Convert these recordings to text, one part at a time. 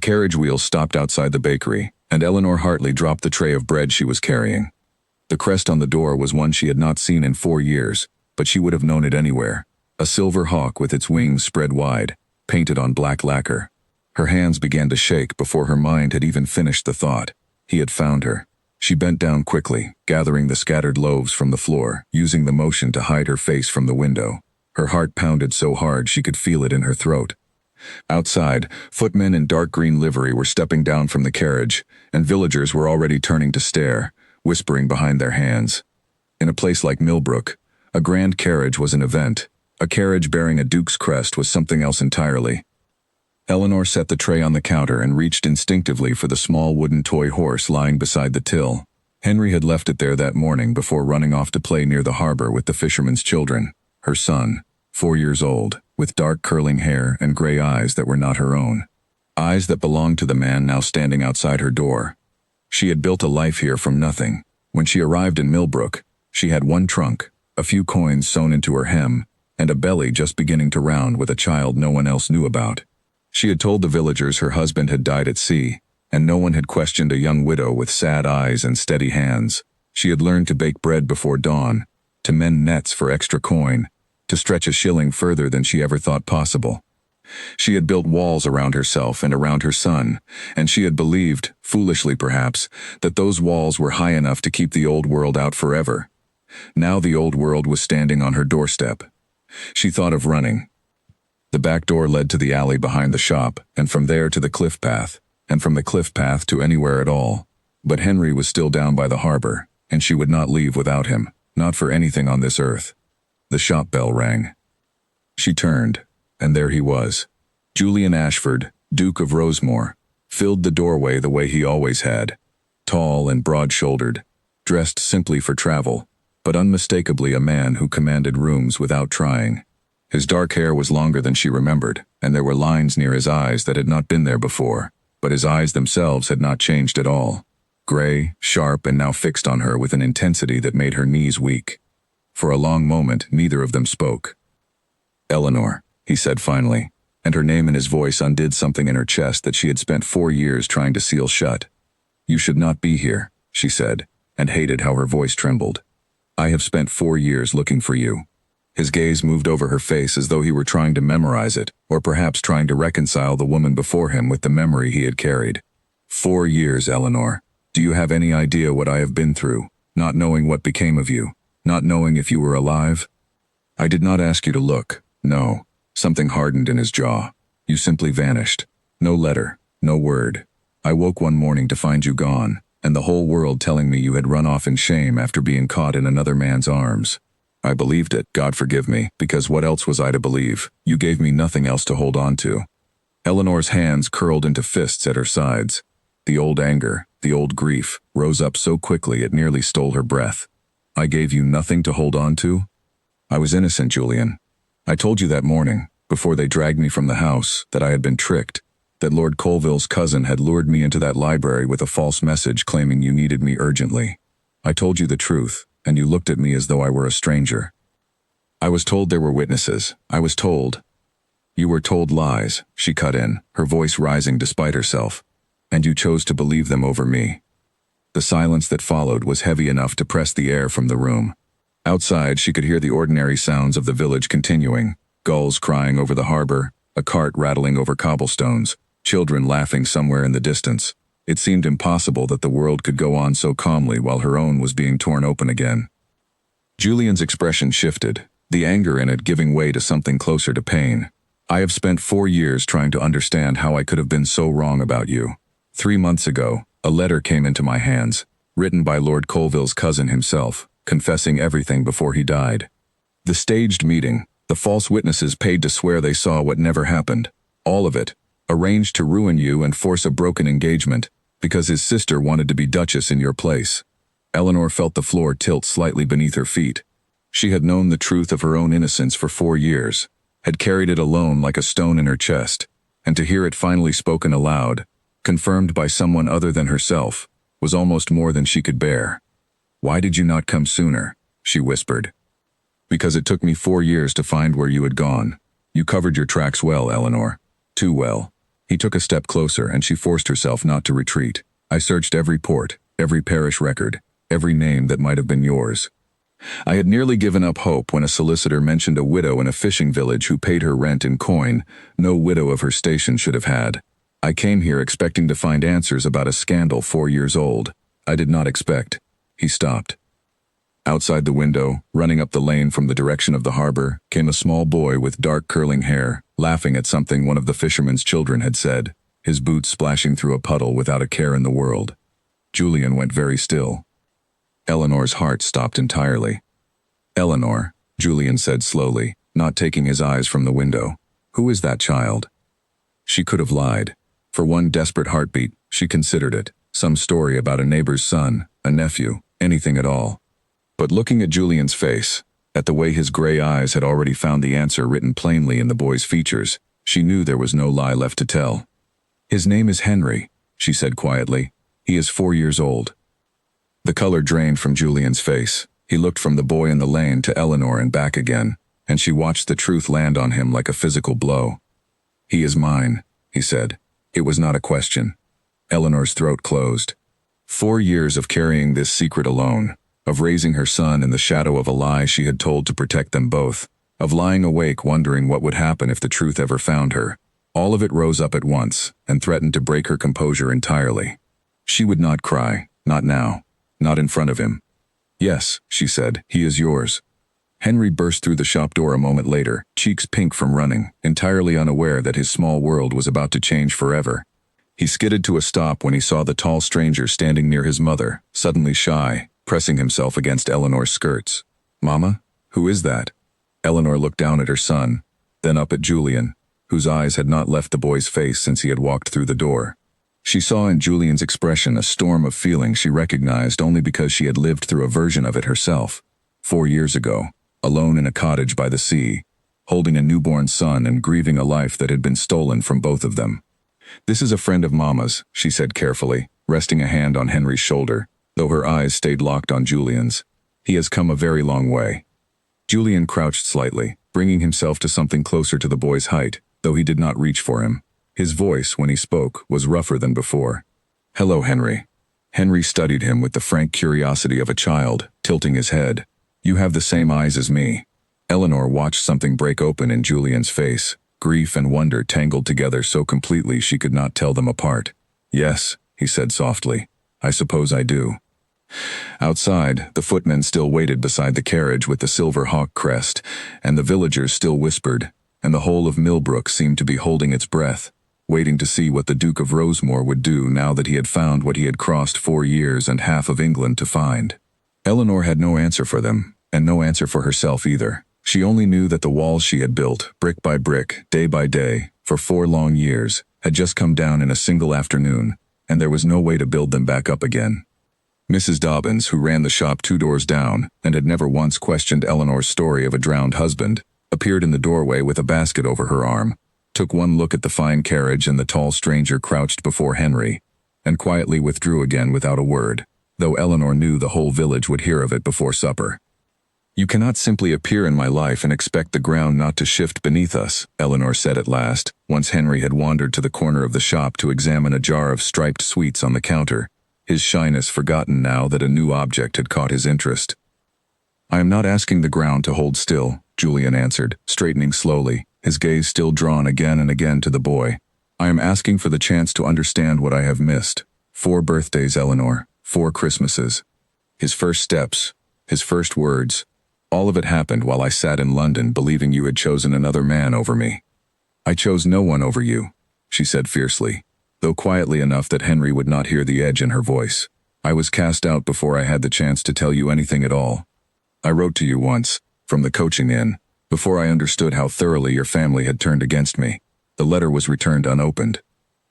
carriage wheels stopped outside the bakery, and Eleanor Hartley dropped the tray of bread she was carrying. The crest on the door was one she had not seen in 4 years, but she would have known it anywhere. A silver hawk with its wings spread wide, painted on black lacquer. Her hands began to shake before her mind had even finished the thought. He had found her. She bent down quickly, gathering the scattered loaves from the floor, using the motion to hide her face from the window. Her heart pounded so hard she could feel it in her throat. Outside, footmen in dark green livery were stepping down from the carriage, and villagers were already turning to stare, whispering behind their hands. In a place like Millbrook, a grand carriage was an event. A carriage bearing a duke's crest was something else entirely. Eleanor set the tray on the counter and reached instinctively for the small wooden toy horse lying beside the till. Henry had left it there that morning before running off to play near the harbor with the fisherman's children. Her son, 4 years old, with dark curling hair and gray eyes that were not her own. Eyes that belonged to the man now standing outside her door. She had built a life here from nothing. When she arrived in Millbrook, she had one trunk, a few coins sewn into her hem, and a belly just beginning to round with a child no one else knew about. She had told the villagers her husband had died at sea, and no one had questioned a young widow with sad eyes and steady hands. She had learned to bake bread before dawn, to mend nets for extra coin, to stretch a shilling further than she ever thought possible. She had built walls around herself and around her son, and she had believed, foolishly perhaps, that those walls were high enough to keep the old world out forever. Now the old world was standing on her doorstep. She thought of running. The back door led to the alley behind the shop, and from there to the cliff path, and from the cliff path to anywhere at all. But Henry was still down by the harbor, and she would not leave without him, not for anything on this earth. The shop bell rang. She turned, and there he was. Julian Ashford, Duke of Rosemore, filled the doorway the way he always had. Tall and broad-shouldered, dressed simply for travel, but unmistakably a man who commanded rooms without trying. His dark hair was longer than she remembered, and there were lines near his eyes that had not been there before, but his eyes themselves had not changed at all. Gray, sharp, and now fixed on her with an intensity that made her knees weak. For a long moment, neither of them spoke. "Eleanor," he said finally, and her name and his voice undid something in her chest that she had spent 4 years trying to seal shut. "You should not be here," she said, and hated how her voice trembled. "I have spent 4 years looking for you." His gaze moved over her face as though he were trying to memorize it, or perhaps trying to reconcile the woman before him with the memory he had carried. 4 years, Eleanor. Do you have any idea what I have been through, not knowing what became of you, not knowing if you were alive? I did not ask you to look, no. Something hardened in his jaw. You simply vanished. No letter, no word. I woke one morning to find you gone, and the whole world telling me you had run off in shame after being caught in another man's arms. I believed it, God forgive me, because what else was I to believe? You gave me nothing else to hold on to. Eleanor's hands curled into fists at her sides. The old anger, the old grief, rose up so quickly it nearly stole her breath. I gave you nothing to hold on to? I was innocent, Julian. I told you that morning, before they dragged me from the house, that I had been tricked, that Lord Colville's cousin had lured me into that library with a false message claiming you needed me urgently. I told you the truth, and you looked at me as though I were a stranger. I was told there were witnesses. I was told. You were told lies, she cut in, her voice rising despite herself, and you chose to believe them over me. The silence that followed was heavy enough to press the air from the room. Outside, she could hear the ordinary sounds of the village continuing, gulls crying over the harbor, a cart rattling over cobblestones, children laughing somewhere in the distance. It seemed impossible that the world could go on so calmly while her own was being torn open again. Julian's expression shifted, the anger in it giving way to something closer to pain. I have spent 4 years trying to understand how I could have been so wrong about you. 3 months ago, a letter came into my hands, written by Lord Colville's cousin himself, confessing everything before he died. The staged meeting, the false witnesses paid to swear they saw what never happened, all of it, arranged to ruin you and force a broken engagement, because his sister wanted to be Duchess in your place. Eleanor felt the floor tilt slightly beneath her feet. She had known the truth of her own innocence for 4 years, had carried it alone like a stone in her chest, and to hear it finally spoken aloud, confirmed by someone other than herself, was almost more than she could bear. "Why did you not come sooner?" she whispered. "Because it took me 4 years to find where you had gone. You covered your tracks well, Eleanor. Too well. He took a step closer and she forced herself not to retreat. I searched every port, every parish record, every name that might have been yours. I had nearly given up hope when a solicitor mentioned a widow in a fishing village who paid her rent in coin no widow of her station should have had. I came here expecting to find answers about a scandal 4 years old. I did not expect. He stopped. Outside the window, running up the lane from the direction of the harbor, came a small boy with dark curling hair, laughing at something one of the fisherman's children had said, his boots splashing through a puddle without a care in the world. Julian went very still. Eleanor's heart stopped entirely. "Eleanor," Julian said slowly, not taking his eyes from the window. "Who is that child?" She could have lied. For one desperate heartbeat, she considered it. Some story about a neighbor's son, a nephew, anything at all. But looking at Julian's face, at the way his gray eyes had already found the answer written plainly in the boy's features, she knew there was no lie left to tell. "His name is Henry," she said quietly. "He is 4 years old." The color drained from Julian's face. He looked from the boy in the lane to Eleanor and back again, and she watched the truth land on him like a physical blow. "He is mine," he said. It was not a question. Eleanor's throat closed. 4 years of carrying this secret alone, of raising her son in the shadow of a lie she had told to protect them both, of lying awake wondering what would happen if the truth ever found her. All of it rose up at once and threatened to break her composure entirely. She would not cry, not now, not in front of him. "Yes," she said, "he is yours." Henry burst through the shop door a moment later, cheeks pink from running, entirely unaware that his small world was about to change forever. He skidded to a stop when he saw the tall stranger standing near his mother, suddenly shy, pressing himself against Eleanor's skirts. "Mama? Who is that?" Eleanor looked down at her son, then up at Julian, whose eyes had not left the boy's face since he had walked through the door. She saw in Julian's expression a storm of feeling she recognized only because she had lived through a version of it herself. 4 years ago, alone in a cottage by the sea, holding a newborn son and grieving a life that had been stolen from both of them. "This is a friend of Mama's," she said carefully, resting a hand on Henry's shoulder, though her eyes stayed locked on Julian's. "He has come a very long way." Julian crouched slightly, bringing himself to something closer to the boy's height, though he did not reach for him. His voice, when he spoke, was rougher than before. "Hello, Henry." Henry studied him with the frank curiosity of a child, tilting his head. "You have the same eyes as me." Eleanor watched something break open in Julian's face, grief and wonder tangled together so completely she could not tell them apart. "Yes," he said softly, "I suppose I do." Outside, the footmen still waited beside the carriage with the silver hawk crest, and the villagers still whispered, and the whole of Millbrook seemed to be holding its breath, waiting to see what the Duke of Rosemore would do now that he had found what he had crossed 4 years and half of England to find. Eleanor had no answer for them, and no answer for herself either. She only knew that the walls she had built, brick by brick, day by day, for 4 long years, had just come down in a single afternoon, and there was no way to build them back up again. Mrs. Dobbins, who ran the shop 2 doors down, and had never once questioned Eleanor's story of a drowned husband, appeared in the doorway with a basket over her arm, took one look at the fine carriage and the tall stranger crouched before Henry, and quietly withdrew again without a word, though Eleanor knew the whole village would hear of it before supper. "You cannot simply appear in my life and expect the ground not to shift beneath us," Eleanor said at last, once Henry had wandered to the corner of the shop to examine a jar of striped sweets on the counter, his shyness forgotten now that a new object had caught his interest. "I am not asking the ground to hold still," Julian answered, straightening slowly, his gaze still drawn again and again to the boy. "I am asking for the chance to understand what I have missed. 4 birthdays, Eleanor, 4 Christmases. His first steps, his first words, all of it happened while I sat in London believing you had chosen another man over me." "I chose no one over you," she said fiercely, though quietly enough that Henry would not hear the edge in her voice. "I was cast out before I had the chance to tell you anything at all. I wrote to you once, from the coaching inn, before I understood how thoroughly your family had turned against me. The letter was returned unopened."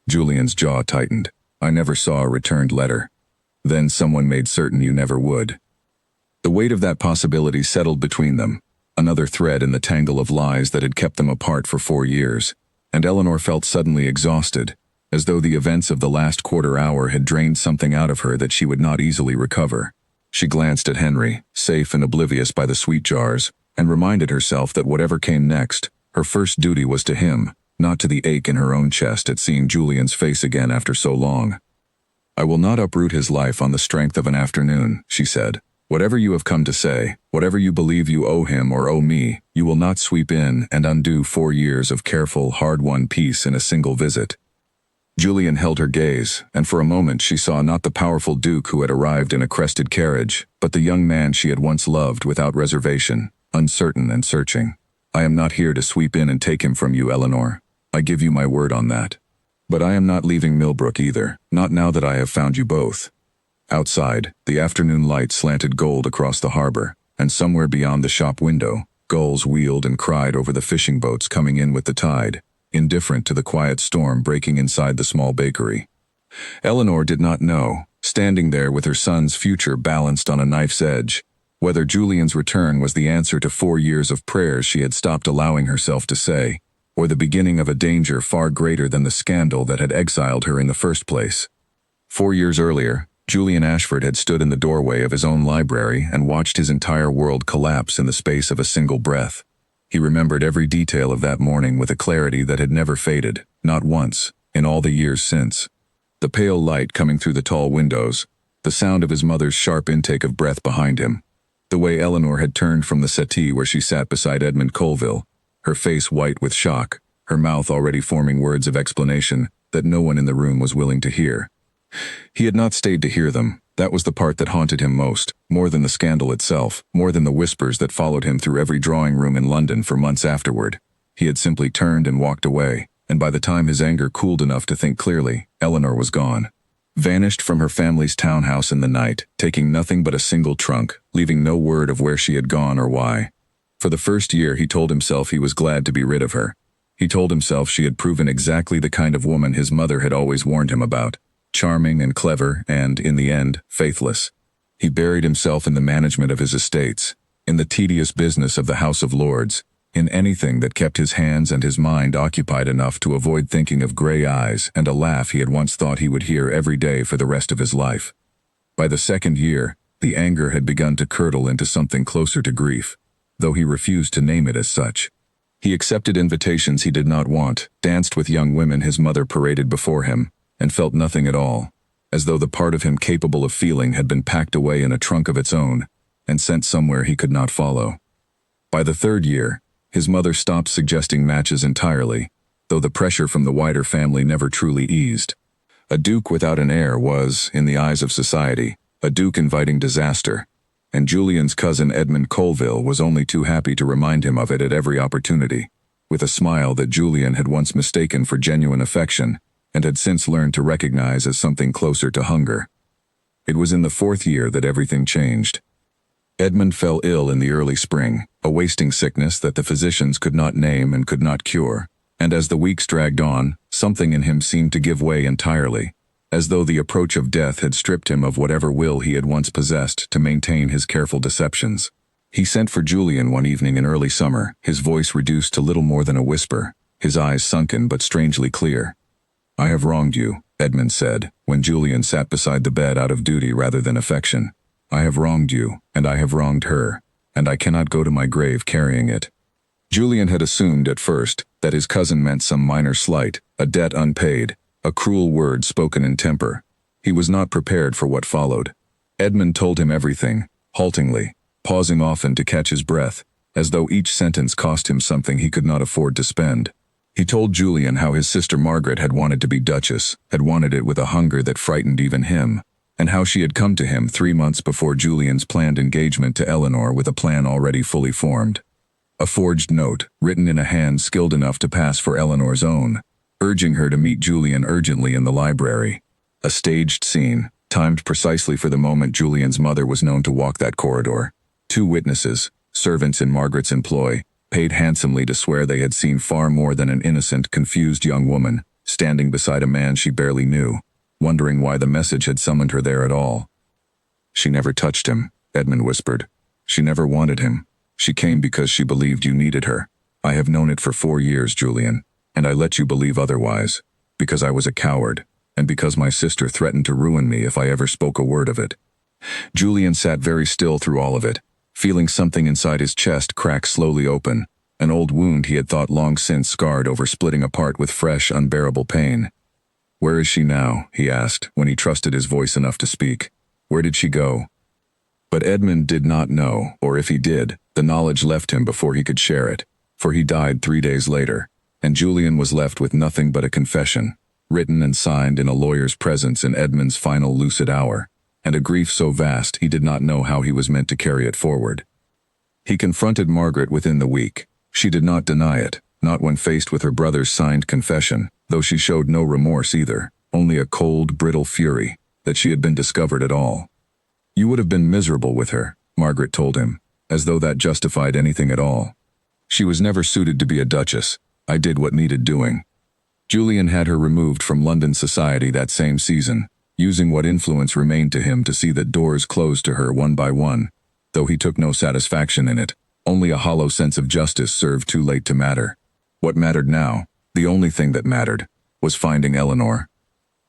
Julian's jaw tightened. "I never saw a returned letter. Then someone made certain you never would." The weight of that possibility settled between them, another thread in the tangle of lies that had kept them apart for 4 years, and Eleanor felt suddenly exhausted, as though the events of the last quarter hour had drained something out of her that she would not easily recover. She glanced at Henry, safe and oblivious by the sweet jars, and reminded herself that whatever came next, her first duty was to him, not to the ache in her own chest at seeing Julian's face again after so long. "I will not uproot his life on the strength of an afternoon," she said. "Whatever you have come to say, whatever you believe you owe him or owe me, you will not sweep in and undo 4 years of careful, hard-won peace in a single visit." Julian held her gaze, and for a moment she saw not the powerful Duke who had arrived in a crested carriage, but the young man she had once loved without reservation, uncertain and searching. "I am not here to sweep in and take him from you, Eleanor. I give you my word on that. But I am not leaving Millbrook either, not now that I have found you both." Outside, the afternoon light slanted gold across the harbor, and somewhere beyond the shop window, gulls wheeled and cried over the fishing boats coming in with the tide, indifferent to the quiet storm breaking inside the small bakery. Eleanor did not know, standing there with her son's future balanced on a knife's edge, whether Julian's return was the answer to 4 years of prayers she had stopped allowing herself to say, or the beginning of a danger far greater than the scandal that had exiled her in the first place. 4 years earlier, Julian Ashford had stood in the doorway of his own library and watched his entire world collapse in the space of a single breath. He remembered every detail of that morning with a clarity that had never faded, not once, in all the years since. The pale light coming through the tall windows, the sound of his mother's sharp intake of breath behind him, the way Eleanor had turned from the settee where she sat beside Edmund Colville, her face white with shock, her mouth already forming words of explanation that no one in the room was willing to hear. He had not stayed to hear them. That was the part that haunted him most, more than the scandal itself, more than the whispers that followed him through every drawing room in London for months afterward. He had simply turned and walked away, and by the time his anger cooled enough to think clearly, Eleanor was gone. Vanished from her family's townhouse in the night, taking nothing but a single trunk, leaving no word of where she had gone or why. For the first year he told himself he was glad to be rid of her. He told himself she had proven exactly the kind of woman his mother had always warned him about. Charming and clever and, in the end, faithless. He buried himself in the management of his estates, in the tedious business of the House of Lords, in anything that kept his hands and his mind occupied enough to avoid thinking of gray eyes and a laugh he had once thought he would hear every day for the rest of his life. By the second year, the anger had begun to curdle into something closer to grief, though he refused to name it as such. He accepted invitations he did not want, danced with young women his mother paraded before him, and felt nothing at all, as though the part of him capable of feeling had been packed away in a trunk of its own, and sent somewhere he could not follow. By the third year, his mother stopped suggesting matches entirely, though the pressure from the wider family never truly eased. A duke without an heir was, in the eyes of society, a duke inviting disaster, and Julian's cousin Edmund Colville was only too happy to remind him of it at every opportunity, with a smile that Julian had once mistaken for genuine affection, and had since learned to recognize as something closer to hunger. It was in the 4th year that everything changed. Edmund fell ill in the early spring, a wasting sickness that the physicians could not name and could not cure, and as the weeks dragged on, something in him seemed to give way entirely, as though the approach of death had stripped him of whatever will he had once possessed to maintain his careful deceptions. He sent for Julian one evening in early summer, his voice reduced to little more than a whisper, his eyes sunken but strangely clear. "I have wronged you," Edmund said, when Julian sat beside the bed out of duty rather than affection. "I have wronged you, and I have wronged her, and I cannot go to my grave carrying it." Julian had assumed at first that his cousin meant some minor slight, a debt unpaid, a cruel word spoken in temper. He was not prepared for what followed. Edmund told him everything, haltingly, pausing often to catch his breath, as though each sentence cost him something he could not afford to spend. He told Julian how his sister Margaret had wanted to be Duchess, had wanted it with a hunger that frightened even him, and how she had come to him 3 months before Julian's planned engagement to Eleanor with a plan already fully formed. A forged note, written in a hand skilled enough to pass for Eleanor's own, urging her to meet Julian urgently in the library. A staged scene, timed precisely for the moment Julian's mother was known to walk that corridor. 2 witnesses, servants in Margaret's employ, paid handsomely to swear they had seen far more than an innocent, confused young woman, standing beside a man she barely knew, wondering why the message had summoned her there at all. "She never touched him," Edmund whispered. "She never wanted him. She came because she believed you needed her. I have known it for 4 years, Julian, and I let you believe otherwise, because I was a coward, and because my sister threatened to ruin me if I ever spoke a word of it." Julian sat very still through all of it, feeling something inside his chest crack slowly open, an old wound he had thought long since scarred over splitting apart with fresh, unbearable pain. "Where is she now?" he asked, when he trusted his voice enough to speak. "Where did she go?" But Edmund did not know, or if he did, the knowledge left him before he could share it, for he died 3 days later, and Julian was left with nothing but a confession, written and signed in a lawyer's presence in Edmund's final lucid hour, and a grief so vast he did not know how he was meant to carry it forward. He confronted Margaret within the week. She did not deny it, not when faced with her brother's signed confession, though she showed no remorse either, only a cold, brittle fury that she had been discovered at all. "You would have been miserable with her," Margaret told him, as though that justified anything at all. "She was never suited to be a duchess. I did what needed doing." Julian had her removed from London society that same season, using what influence remained to him to see that doors closed to her one by one, though he took no satisfaction in it. Only a hollow sense of justice served too late to matter. What mattered now, the only thing that mattered, was finding Eleanor.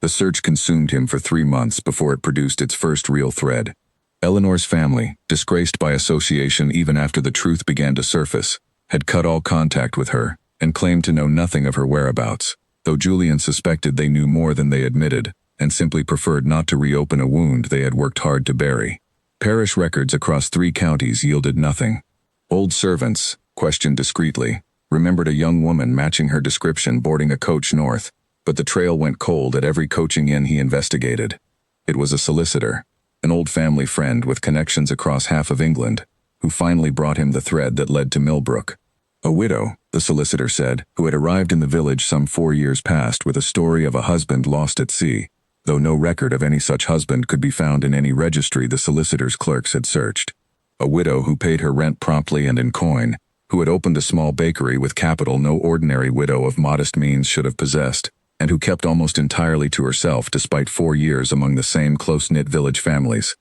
The search consumed him for 3 months before it produced its first real thread. Eleanor's family, disgraced by association even after the truth began to surface, had cut all contact with her and claimed to know nothing of her whereabouts, though Julian suspected they knew more than they admitted, and simply preferred not to reopen a wound they had worked hard to bury. Parish records across 3 counties yielded nothing. Old servants, questioned discreetly, remembered a young woman matching her description boarding a coach north, but the trail went cold at every coaching inn he investigated. It was a solicitor, an old family friend with connections across half of England, who finally brought him the thread that led to Millbrook. A widow, the solicitor said, who had arrived in the village some 4 years past with a story of a husband lost at sea, though no record of any such husband could be found in any registry the solicitor's clerks had searched. A widow who paid her rent promptly and in coin, who had opened a small bakery with capital no ordinary widow of modest means should have possessed, and who kept almost entirely to herself despite 4 years among the same close-knit village families.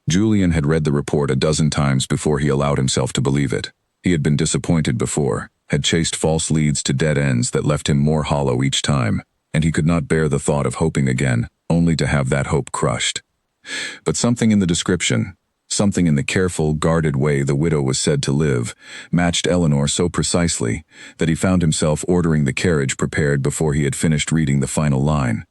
Julian had read the report a dozen times before he allowed himself to believe it. He had been disappointed before, had chased false leads to dead ends that left him more hollow each time, and he could not bear the thought of hoping again, only to have that hope crushed. But something in the description, something in the careful, guarded way the widow was said to live, matched Eleanor so precisely that he found himself ordering the carriage prepared before he had finished reading the final line.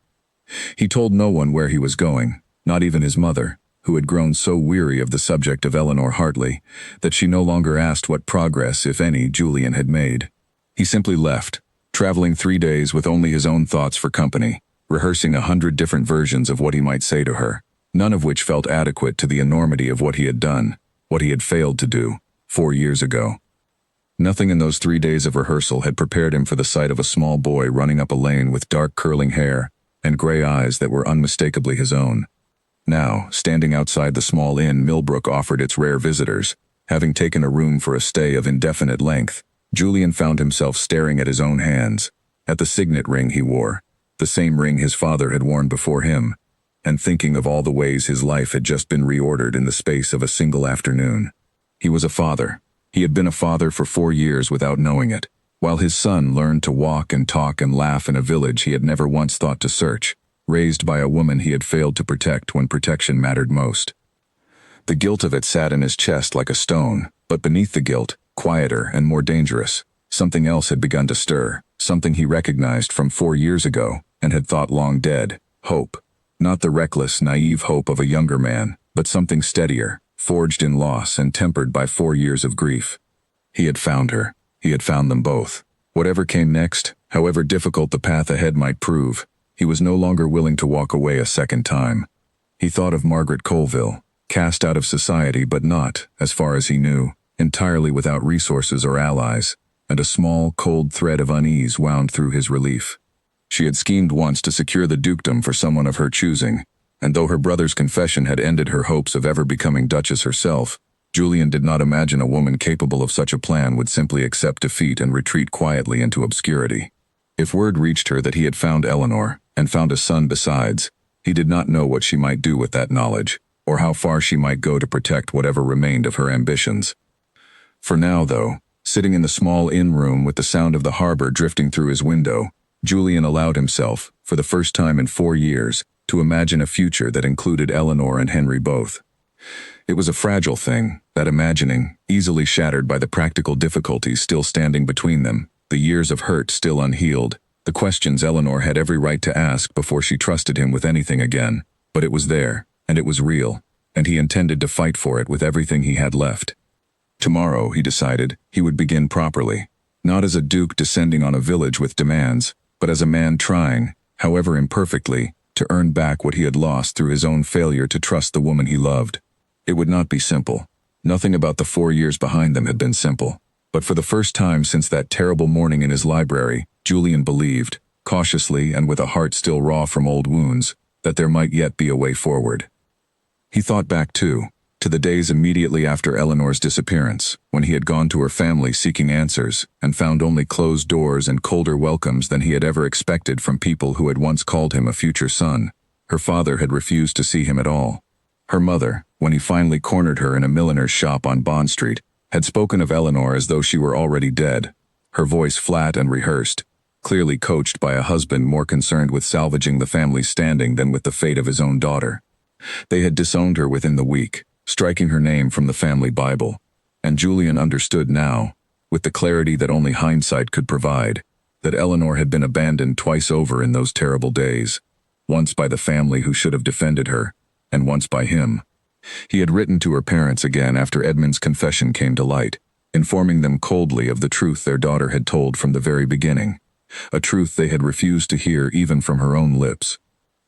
He told no one where he was going, not even his mother, who had grown so weary of the subject of Eleanor Hartley that she no longer asked what progress, if any, Julian had made. He simply left, traveling 3 days with only his own thoughts for company, rehearsing 100 different versions of what he might say to her, none of which felt adequate to the enormity of what he had done, what he had failed to do, 4 years ago. Nothing in those 3 days of rehearsal had prepared him for the sight of a small boy running up a lane with dark curling hair and gray eyes that were unmistakably his own. Now, standing outside the small inn Millbrook offered its rare visitors, having taken a room for a stay of indefinite length, Julian found himself staring at his own hands, at the signet ring he wore, the same ring his father had worn before him, and thinking of all the ways his life had just been reordered in the space of a single afternoon. He was a father. He had been a father for 4 years without knowing it, while his son learned to walk and talk and laugh in a village he had never once thought to search, raised by a woman he had failed to protect when protection mattered most. The guilt of it sat in his chest like a stone, but beneath the guilt, quieter and more dangerous, something else had begun to stir, something he recognized from 4 years ago and had thought long dead: hope. Not the reckless, naive hope of a younger man, but something steadier, forged in loss and tempered by 4 years of grief. He had found her. He had found them both. Whatever came next, however difficult the path ahead might prove, he was no longer willing to walk away a second time. He thought of Margaret Colville, cast out of society but not, as far as he knew, entirely without resources or allies, and a small, cold thread of unease wound through his relief. She had schemed once to secure the dukedom for someone of her choosing, and though her brother's confession had ended her hopes of ever becoming Duchess herself, Julian did not imagine a woman capable of such a plan would simply accept defeat and retreat quietly into obscurity. If word reached her that he had found Eleanor, and found a son besides, he did not know what she might do with that knowledge, or how far she might go to protect whatever remained of her ambitions. For now, though, sitting in the small inn room with the sound of the harbor drifting through his window, Julian allowed himself, for the first time in 4 years, to imagine a future that included Eleanor and Henry both. It was a fragile thing, that imagining, easily shattered by the practical difficulties still standing between them, the years of hurt still unhealed, the questions Eleanor had every right to ask before she trusted him with anything again. But it was there, and it was real, and he intended to fight for it with everything he had left. Tomorrow, he decided, he would begin properly, not as a duke descending on a village with demands, but as a man trying, however imperfectly, to earn back what he had lost through his own failure to trust the woman he loved. It would not be simple. Nothing about the 4 years behind them had been simple. But for the first time since that terrible morning in his library, Julian believed, cautiously and with a heart still raw from old wounds, that there might yet be a way forward. He thought back, too, to the days immediately after Eleanor's disappearance, when he had gone to her family seeking answers, and found only closed doors and colder welcomes than he had ever expected from people who had once called him a future son. Her father had refused to see him at all. Her mother, when he finally cornered her in a milliner's shop on Bond Street, had spoken of Eleanor as though she were already dead, her voice flat and rehearsed, clearly coached by a husband more concerned with salvaging the family's standing than with the fate of his own daughter. They had disowned her within the week, striking her name from the family Bible, and Julian understood now, with the clarity that only hindsight could provide, that Eleanor had been abandoned twice over in those terrible days, once by the family who should have defended her, and once by him. He had written to her parents again after Edmund's confession came to light, informing them coldly of the truth their daughter had told from the very beginning, a truth they had refused to hear even from her own lips.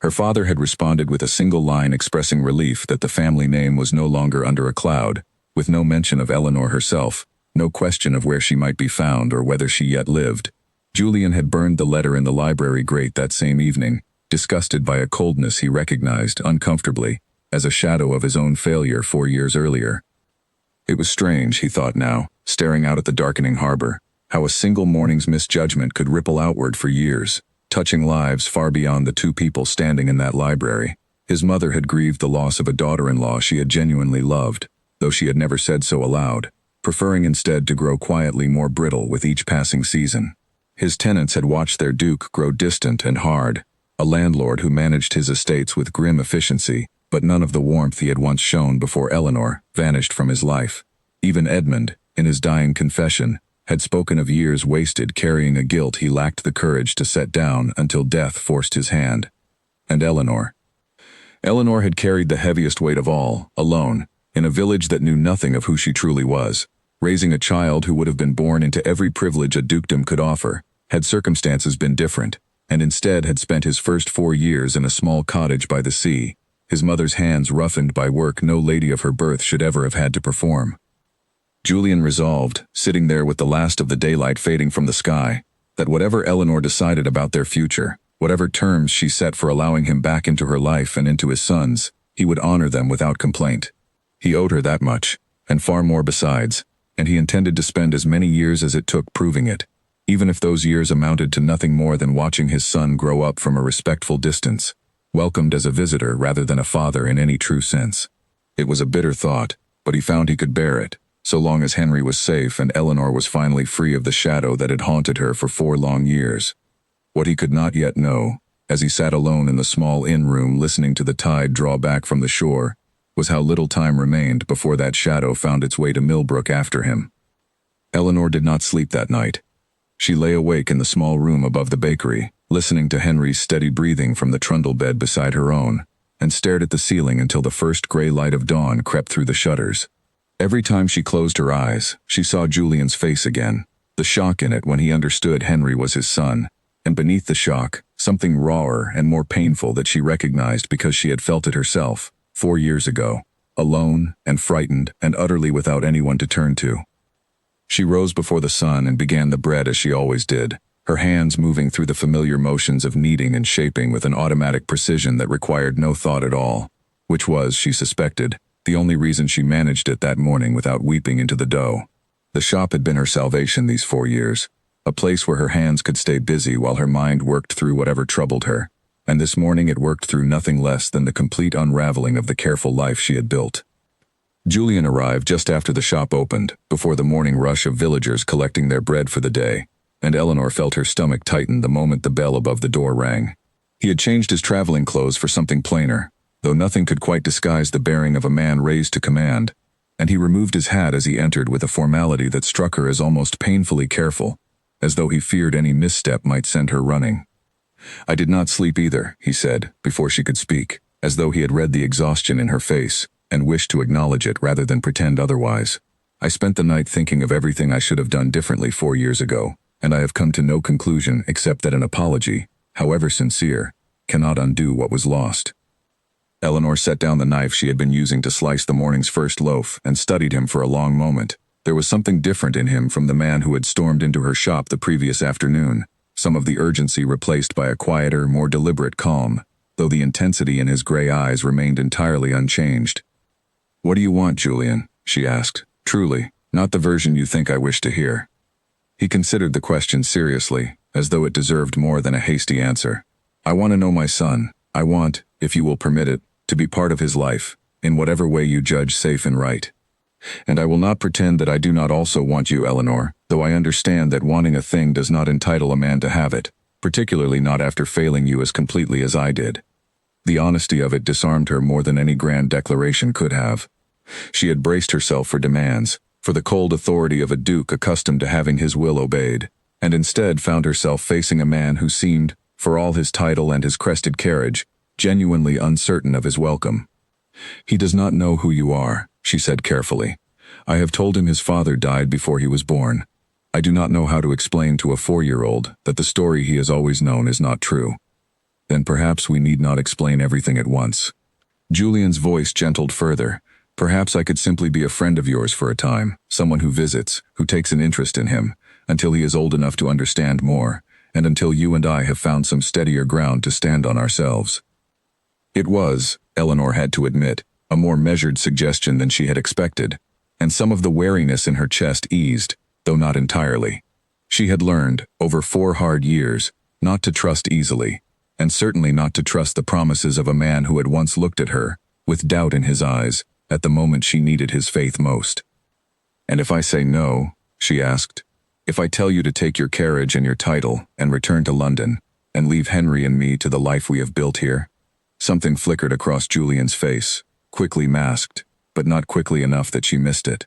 Her father had responded with a single line expressing relief that the family name was no longer under a cloud, with no mention of Eleanor herself, no question of where she might be found or whether she yet lived. Julian had burned the letter in the library grate that same evening, disgusted by a coldness he recognized, uncomfortably, as a shadow of his own failure 4 years earlier. It was strange, he thought now, staring out at the darkening harbor, how a single morning's misjudgment could ripple outward for years, touching lives far beyond the two people standing in that library. His mother had grieved the loss of a daughter-in-law she had genuinely loved, though she had never said so aloud, preferring instead to grow quietly more brittle with each passing season. His tenants had watched their duke grow distant and hard, a landlord who managed his estates with grim efficiency, but none of the warmth he had once shown before Eleanor vanished from his life. Even Edmund, in his dying confession, had spoken of years wasted carrying a guilt he lacked the courage to set down until death forced his hand. And Eleanor. Eleanor had carried the heaviest weight of all, alone, in a village that knew nothing of who she truly was, raising a child who would have been born into every privilege a dukedom could offer, had circumstances been different, and instead had spent his first 4 years in a small cottage by the sea, his mother's hands roughened by work no lady of her birth should ever have had to perform. Julian resolved, sitting there with the last of the daylight fading from the sky, that whatever Eleanor decided about their future, whatever terms she set for allowing him back into her life and into his son's, he would honor them without complaint. He owed her that much, and far more besides, and he intended to spend as many years as it took proving it, even if those years amounted to nothing more than watching his son grow up from a respectful distance, welcomed as a visitor rather than a father in any true sense. It was a bitter thought, but he found he could bear it, so long as Henry was safe and Eleanor was finally free of the shadow that had haunted her for 4 long years. What he could not yet know, as he sat alone in the small inn-room listening to the tide draw back from the shore, was how little time remained before that shadow found its way to Millbrook after him. Eleanor did not sleep that night. She lay awake in the small room above the bakery, listening to Henry's steady breathing from the trundle bed beside her own, and stared at the ceiling until the first gray light of dawn crept through the shutters. Every time she closed her eyes, she saw Julian's face again, the shock in it when he understood Henry was his son, and beneath the shock, something rawer and more painful that she recognized because she had felt it herself, 4 years ago, alone and frightened and utterly without anyone to turn to. She rose before the sun and began the bread as she always did, her hands moving through the familiar motions of kneading and shaping with an automatic precision that required no thought at all, which was, she suspected, the only reason she managed it that morning without weeping into the dough. The shop had been her salvation these 4 years, a place where her hands could stay busy while her mind worked through whatever troubled her, and this morning it worked through nothing less than the complete unraveling of the careful life she had built. Julian arrived just after the shop opened, before the morning rush of villagers collecting their bread for the day, and Eleanor felt her stomach tighten the moment the bell above the door rang. He had changed his traveling clothes for something plainer, though nothing could quite disguise the bearing of a man raised to command, and he removed his hat as he entered with a formality that struck her as almost painfully careful, as though he feared any misstep might send her running. "I did not sleep either," he said, before she could speak, as though he had read the exhaustion in her face and wished to acknowledge it rather than pretend otherwise. "I spent the night thinking of everything I should have done differently 4 years ago, and I have come to no conclusion except that an apology, however sincere, cannot undo what was lost." Eleanor set down the knife she had been using to slice the morning's first loaf and studied him for a long moment. There was something different in him from the man who had stormed into her shop the previous afternoon, some of the urgency replaced by a quieter, more deliberate calm, though the intensity in his gray eyes remained entirely unchanged. "What do you want, Julian?" she asked. "Truly, not the version you think I wish to hear." He considered the question seriously, as though it deserved more than a hasty answer. "I want to know my son. I want, if you will permit it, to be part of his life, in whatever way you judge safe and right. And I will not pretend that I do not also want you, Eleanor, though I understand that wanting a thing does not entitle a man to have it, particularly not after failing you as completely as I did." The honesty of it disarmed her more than any grand declaration could have. She had braced herself for demands, for the cold authority of a duke accustomed to having his will obeyed, and instead found herself facing a man who seemed, for all his title and his crested carriage, genuinely uncertain of his welcome. "He does not know who you are," she said carefully. "I have told him his father died before he was born. I do not know how to explain to a 4-year-old that the story he has always known is not true." "Then perhaps we need not explain everything at once." Julian's voice gentled further. "Perhaps I could simply be a friend of yours for a time, someone who visits, who takes an interest in him, until he is old enough to understand more, and until you and I have found some steadier ground to stand on ourselves." It was, Eleanor had to admit, a more measured suggestion than she had expected, and some of the wariness in her chest eased, though not entirely. She had learned, over 4 hard years, not to trust easily, and certainly not to trust the promises of a man who had once looked at her, with doubt in his eyes, at the moment she needed his faith most. "And if I say no," she asked, "if I tell you to take your carriage and your title and return to London, and leave Henry and me to the life we have built here?" Something flickered across Julian's face, quickly masked, but not quickly enough that she missed it.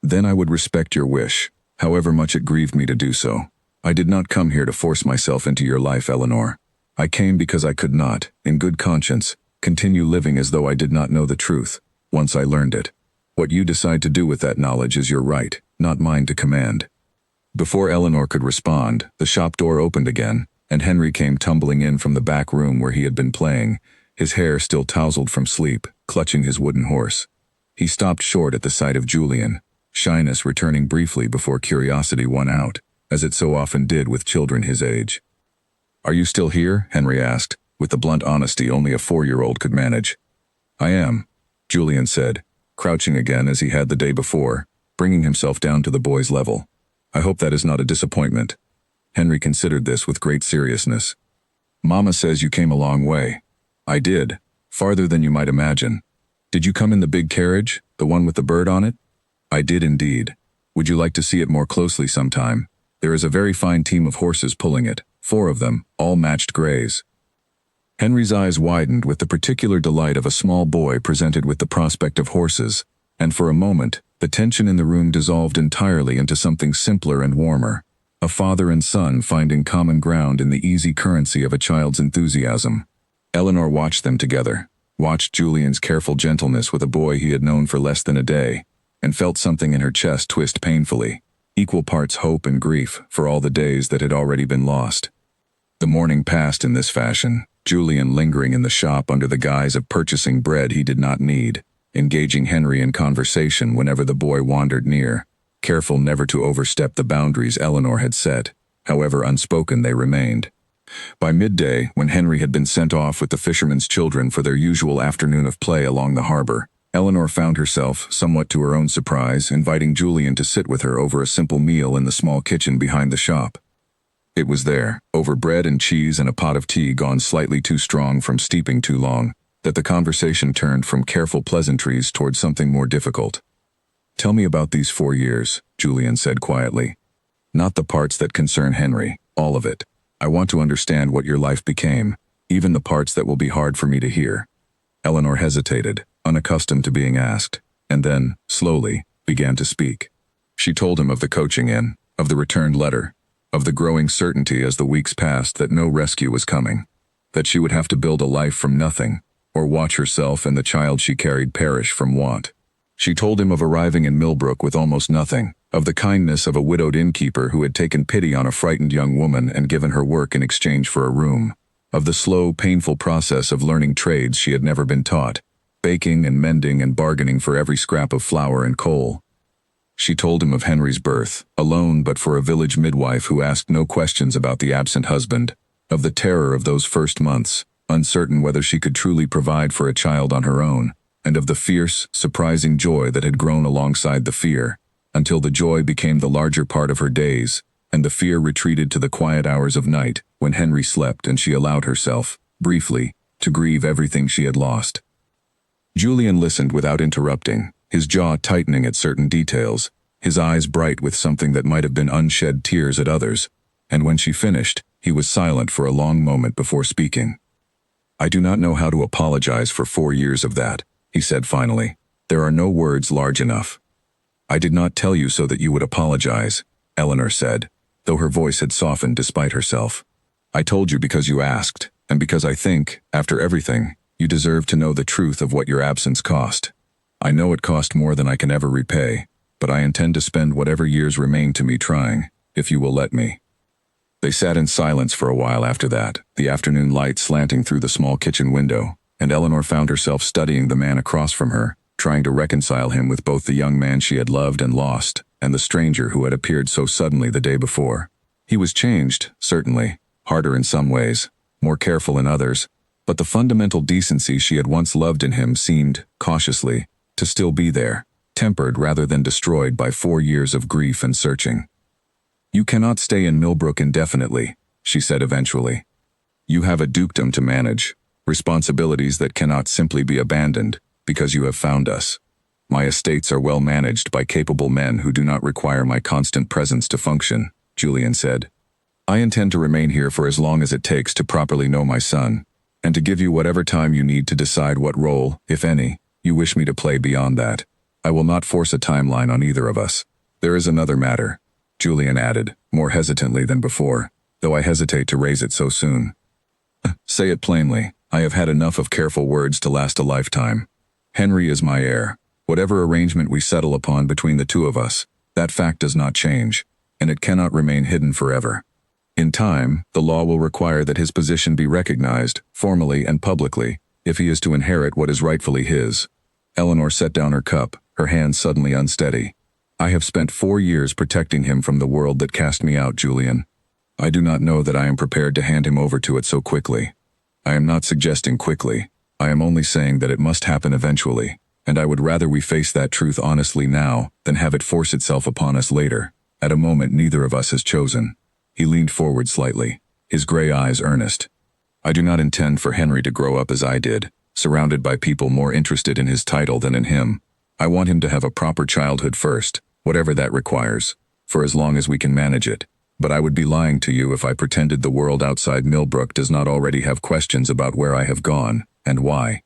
"Then I would respect your wish, however much it grieved me to do so. I did not come here to force myself into your life, Eleanor. I came because I could not, in good conscience, continue living as though I did not know the truth, once I learned it. What you decide to do with that knowledge is your right, not mine to command." Before Eleanor could respond, the shop door opened again, and Henry came tumbling in from the back room where he had been playing, his hair still tousled from sleep, clutching his wooden horse. He stopped short at the sight of Julian, shyness returning briefly before curiosity won out, as it so often did with children his age. "Are you still here?" Henry asked, with the blunt honesty only a 4-year-old could manage. "I am," Julian said, crouching again as he had the day before, bringing himself down to the boy's level. "I hope that is not a disappointment." Henry considered this with great seriousness. "Mama says you came a long way." "I did. Farther than you might imagine." "Did you come in the big carriage, the one with the bird on it?" "I did indeed. Would you like to see it more closely sometime? There is a very fine team of horses pulling it, 4 of them, all matched grays." Henry's eyes widened with the particular delight of a small boy presented with the prospect of horses, and for a moment, the tension in the room dissolved entirely into something simpler and warmer. A father and son finding common ground in the easy currency of a child's enthusiasm. Eleanor watched them together, watched Julian's careful gentleness with a boy he had known for less than a day, and felt something in her chest twist painfully, equal parts hope and grief for all the days that had already been lost. The morning passed in this fashion, Julian lingering in the shop under the guise of purchasing bread he did not need, engaging Henry in conversation whenever the boy wandered near, careful never to overstep the boundaries Eleanor had set, however unspoken they remained. By midday, when Henry had been sent off with the fishermen's children for their usual afternoon of play along the harbor, Eleanor found herself, somewhat to her own surprise, inviting Julian to sit with her over a simple meal in the small kitchen behind the shop. It was there, over bread and cheese and a pot of tea gone slightly too strong from steeping too long, that the conversation turned from careful pleasantries toward something more difficult. "Tell me about these 4 years," Julian said quietly. "Not the parts that concern Henry, all of it. I want to understand what your life became, even the parts that will be hard for me to hear." Eleanor hesitated, unaccustomed to being asked, and then, slowly, began to speak. She told him of the coaching in, of the returned letter, of the growing certainty as the weeks passed that no rescue was coming, that she would have to build a life from nothing, or watch herself and the child she carried perish from want. She told him of arriving in Millbrook with almost nothing, of the kindness of a widowed innkeeper who had taken pity on a frightened young woman and given her work in exchange for a room, of the slow, painful process of learning trades she had never been taught, baking and mending and bargaining for every scrap of flour and coal. She told him of Henry's birth, alone but for a village midwife who asked no questions about the absent husband, of the terror of those first months, uncertain whether she could truly provide for a child on her own, and of the fierce, surprising joy that had grown alongside the fear, until the joy became the larger part of her days, and the fear retreated to the quiet hours of night when Henry slept and she allowed herself, briefly, to grieve everything she had lost. Julian listened without interrupting, his jaw tightening at certain details, his eyes bright with something that might have been unshed tears at others, and when she finished, he was silent for a long moment before speaking. "I do not know how to apologize for 4 years of that," he said finally. "There are no words large enough." "I did not tell you so that you would apologize," Eleanor said, though her voice had softened despite herself. "I told you because you asked, and because I think, after everything, you deserve to know the truth of what your absence cost. I know it cost more than I can ever repay, but I intend to spend whatever years remain to me trying, if you will let me." They sat in silence for a while after that, the afternoon light slanting through the small kitchen window, and Eleanor found herself studying the man across from her, trying to reconcile him with both the young man she had loved and lost, and the stranger who had appeared so suddenly the day before. He was changed, certainly, harder in some ways, more careful in others, but the fundamental decency she had once loved in him seemed, cautiously, to still be there, tempered rather than destroyed by 4 years of grief and searching. "You cannot stay in Millbrook indefinitely," she said eventually. "You have a dukedom to manage, responsibilities that cannot simply be abandoned because you have found us. My estates are well managed by capable men who do not require my constant presence to function," Julian said. "I intend to remain here for as long as it takes to properly know my son, and to give you whatever time you need to decide what role, if any, you wish me to play beyond that. I will not force a timeline on either of us. There is another matter," Julian added, more hesitantly than before, though I hesitate to raise it so soon. "Say it plainly, I have had enough of careful words to last a lifetime. Henry is my heir. Whatever arrangement we settle upon between the two of us, that fact does not change, and it cannot remain hidden forever. In time, the law will require that his position be recognized, formally and publicly, if he is to inherit what is rightfully his." Eleanor set down her cup, her hands suddenly unsteady. "I have spent 4 years protecting him from the world that cast me out, Julian. I do not know that I am prepared to hand him over to it so quickly. I am not suggesting quickly. I am only saying that it must happen eventually, and I would rather we face that truth honestly now than have it force itself upon us later, at a moment neither of us has chosen." He leaned forward slightly, his gray eyes earnest. "I do not intend for Henry to grow up as I did, surrounded by people more interested in his title than in him. I want him to have a proper childhood first, whatever that requires, for as long as we can manage it. But I would be lying to you if I pretended the world outside Millbrook does not already have questions about where I have gone, and why."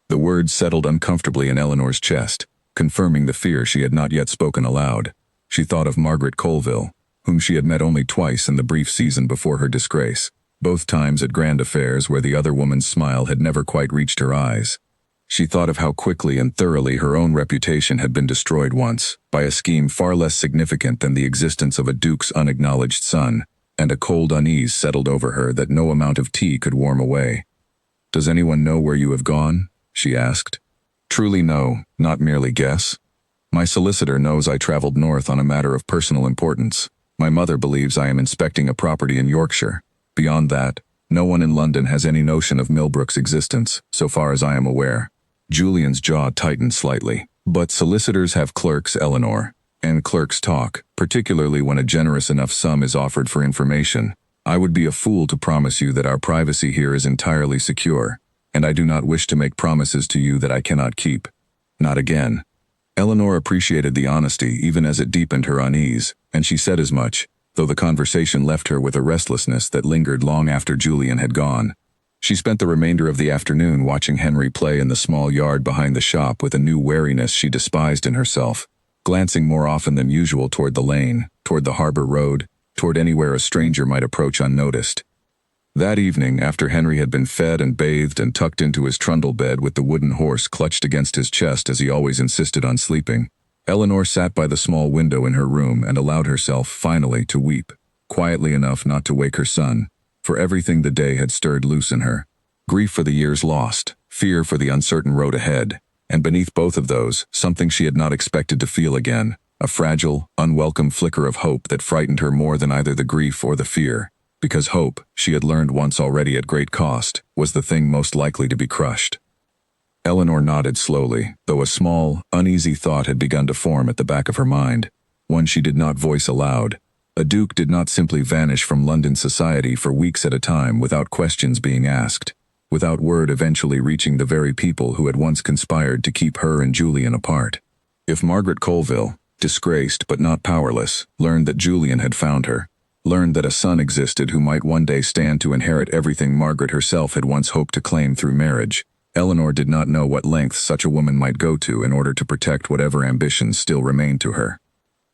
The words settled uncomfortably in Eleanor's chest, confirming the fear she had not yet spoken aloud. She thought of Margaret Colville, whom she had met only twice in the brief season before her disgrace, both times at grand affairs where the other woman's smile had never quite reached her eyes. She thought of how quickly and thoroughly her own reputation had been destroyed once, by a scheme far less significant than the existence of a duke's unacknowledged son, and a cold unease settled over her that no amount of tea could warm away. "Does anyone know where you have gone?" she asked. "Truly know, not merely guess. My solicitor knows I traveled north on a matter of personal importance. My mother believes I am inspecting a property in Yorkshire. Beyond that, no one in London has any notion of Millbrook's existence, so far as I am aware." Julian's jaw tightened slightly. "But solicitors have clerks, Eleanor, and clerks talk, particularly when a generous enough sum is offered for information. I would be a fool to promise you that our privacy here is entirely secure, and I do not wish to make promises to you that I cannot keep. Not again." Eleanor appreciated the honesty even as it deepened her unease, and she said as much, though the conversation left her with a restlessness that lingered long after Julian had gone. She spent the remainder of the afternoon watching Henry play in the small yard behind the shop with a new wariness she despised in herself, glancing more often than usual toward the lane, toward the harbor road, toward anywhere a stranger might approach unnoticed. That evening, after Henry had been fed and bathed and tucked into his trundle bed with the wooden horse clutched against his chest as he always insisted on sleeping, Eleanor sat by the small window in her room and allowed herself, finally, to weep, quietly enough not to wake her son, for everything the day had stirred loose in her. Grief for the years lost, fear for the uncertain road ahead, and beneath both of those, something she had not expected to feel again, a fragile, unwelcome flicker of hope that frightened her more than either the grief or the fear, because hope, she had learned once already at great cost, was the thing most likely to be crushed. Eleanor nodded slowly, though a small, uneasy thought had begun to form at the back of her mind, one she did not voice aloud. A duke did not simply vanish from London society for weeks at a time without questions being asked, without word eventually reaching the very people who had once conspired to keep her and Julian apart. If Margaret Colville, disgraced but not powerless, learned that Julian had found her, learned that a son existed who might one day stand to inherit everything Margaret herself had once hoped to claim through marriage, Eleanor did not know what lengths such a woman might go to in order to protect whatever ambitions still remained to her.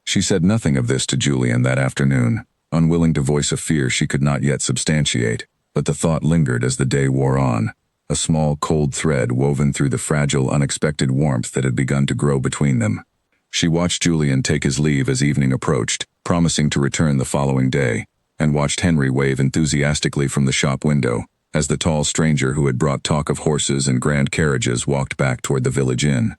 She said nothing of this to Julian that afternoon, unwilling to voice a fear she could not yet substantiate, but the thought lingered as the day wore on, a small cold thread woven through the fragile, unexpected warmth that had begun to grow between them. She watched Julian take his leave as evening approached, promising to return the following day, and watched Henry wave enthusiastically from the shop window, as the tall stranger who had brought talk of horses and grand carriages walked back toward the village inn.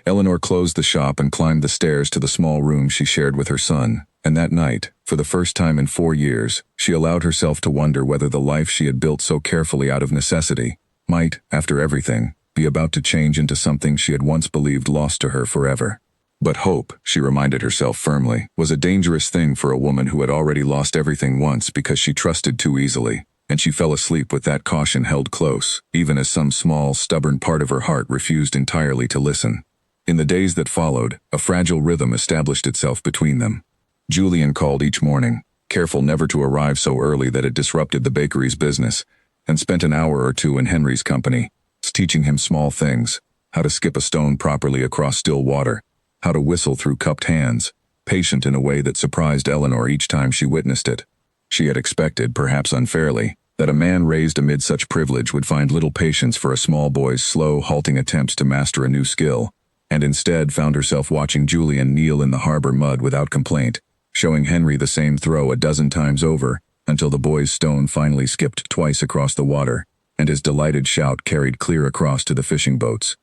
Eleanor closed the shop and climbed the stairs to the small room she shared with her son, and that night, for the first time in 4 years, she allowed herself to wonder whether the life she had built so carefully out of necessity might, after everything, be about to change into something she had once believed lost to her forever. But hope, she reminded herself firmly, was a dangerous thing for a woman who had already lost everything once because she trusted too easily, and she fell asleep with that caution held close, even as some small, stubborn part of her heart refused entirely to listen. In the days that followed, a fragile rhythm established itself between them. Julian called each morning, careful never to arrive so early that it disrupted the bakery's business, and spent an hour or two in Henry's company, teaching him small things, how to skip a stone properly across still water, how to whistle through cupped hands, patient in a way that surprised Eleanor each time she witnessed it. She had expected, perhaps unfairly, that a man raised amid such privilege would find little patience for a small boy's slow, halting attempts to master a new skill, and instead found herself watching Julian kneel in the harbor mud without complaint, showing Henry the same throw a dozen times over, until the boy's stone finally skipped twice across the water, and his delighted shout carried clear across to the fishing boats.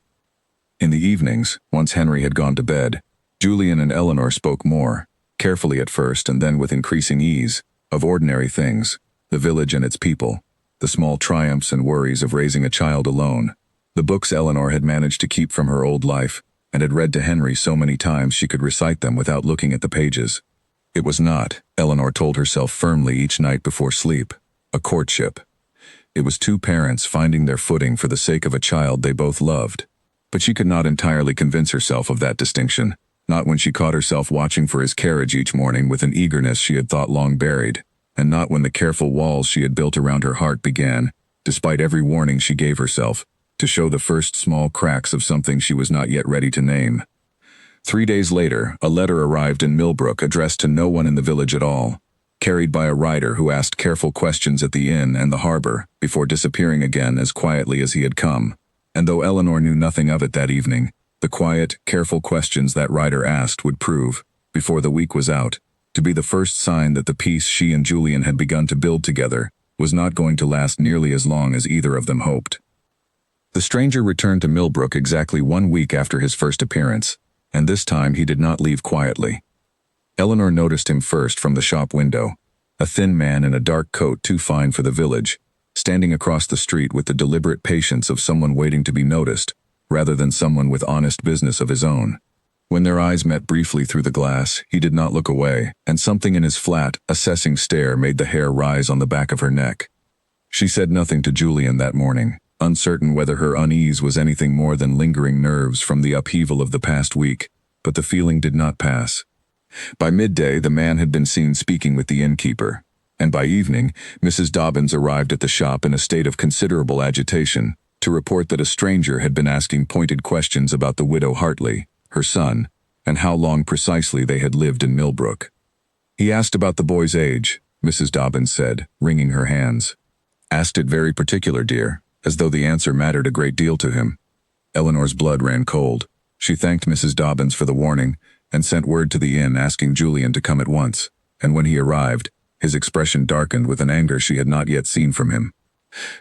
In the evenings, once Henry had gone to bed, Julian and Eleanor spoke more, carefully at first and then with increasing ease, of ordinary things, the village and its people, the small triumphs and worries of raising a child alone, the books Eleanor had managed to keep from her old life, and had read to Henry so many times she could recite them without looking at the pages. It was not, Eleanor told herself firmly each night before sleep, a courtship. It was two parents finding their footing for the sake of a child they both loved. But she could not entirely convince herself of that distinction, not when she caught herself watching for his carriage each morning with an eagerness she had thought long buried, and not when the careful walls she had built around her heart began, despite every warning she gave herself, to show the first small cracks of something she was not yet ready to name. 3 days later, a letter arrived in Millbrook addressed to no one in the village at all, carried by a rider who asked careful questions at the inn and the harbor before disappearing again as quietly as he had come. And though Eleanor knew nothing of it that evening, the quiet, careful questions that rider asked would prove, before the week was out, to be the first sign that the peace she and Julian had begun to build together was not going to last nearly as long as either of them hoped. The stranger returned to Millbrook exactly 1 week after his first appearance, and this time he did not leave quietly. Eleanor noticed him first from the shop window, a thin man in a dark coat too fine for the village, standing across the street with the deliberate patience of someone waiting to be noticed, rather than someone with honest business of his own. When their eyes met briefly through the glass, he did not look away, and something in his flat, assessing stare made the hair rise on the back of her neck. She said nothing to Julian that morning, uncertain whether her unease was anything more than lingering nerves from the upheaval of the past week, but the feeling did not pass. By midday, the man had been seen speaking with the innkeeper. and by evening, Mrs. Dobbins arrived at the shop in a state of considerable agitation to report that a stranger had been asking pointed questions about the widow Hartley, her son, and how long precisely they had lived in Millbrook. "He asked about the boy's age," Mrs. Dobbins said, wringing her hands. "Asked it very particular, dear, as though the answer mattered a great deal to him." Eleanor's blood ran cold. She thanked Mrs. Dobbins for the warning and sent word to the inn asking Julian to come at once, and when he arrived, his expression darkened with an anger she had not yet seen from him.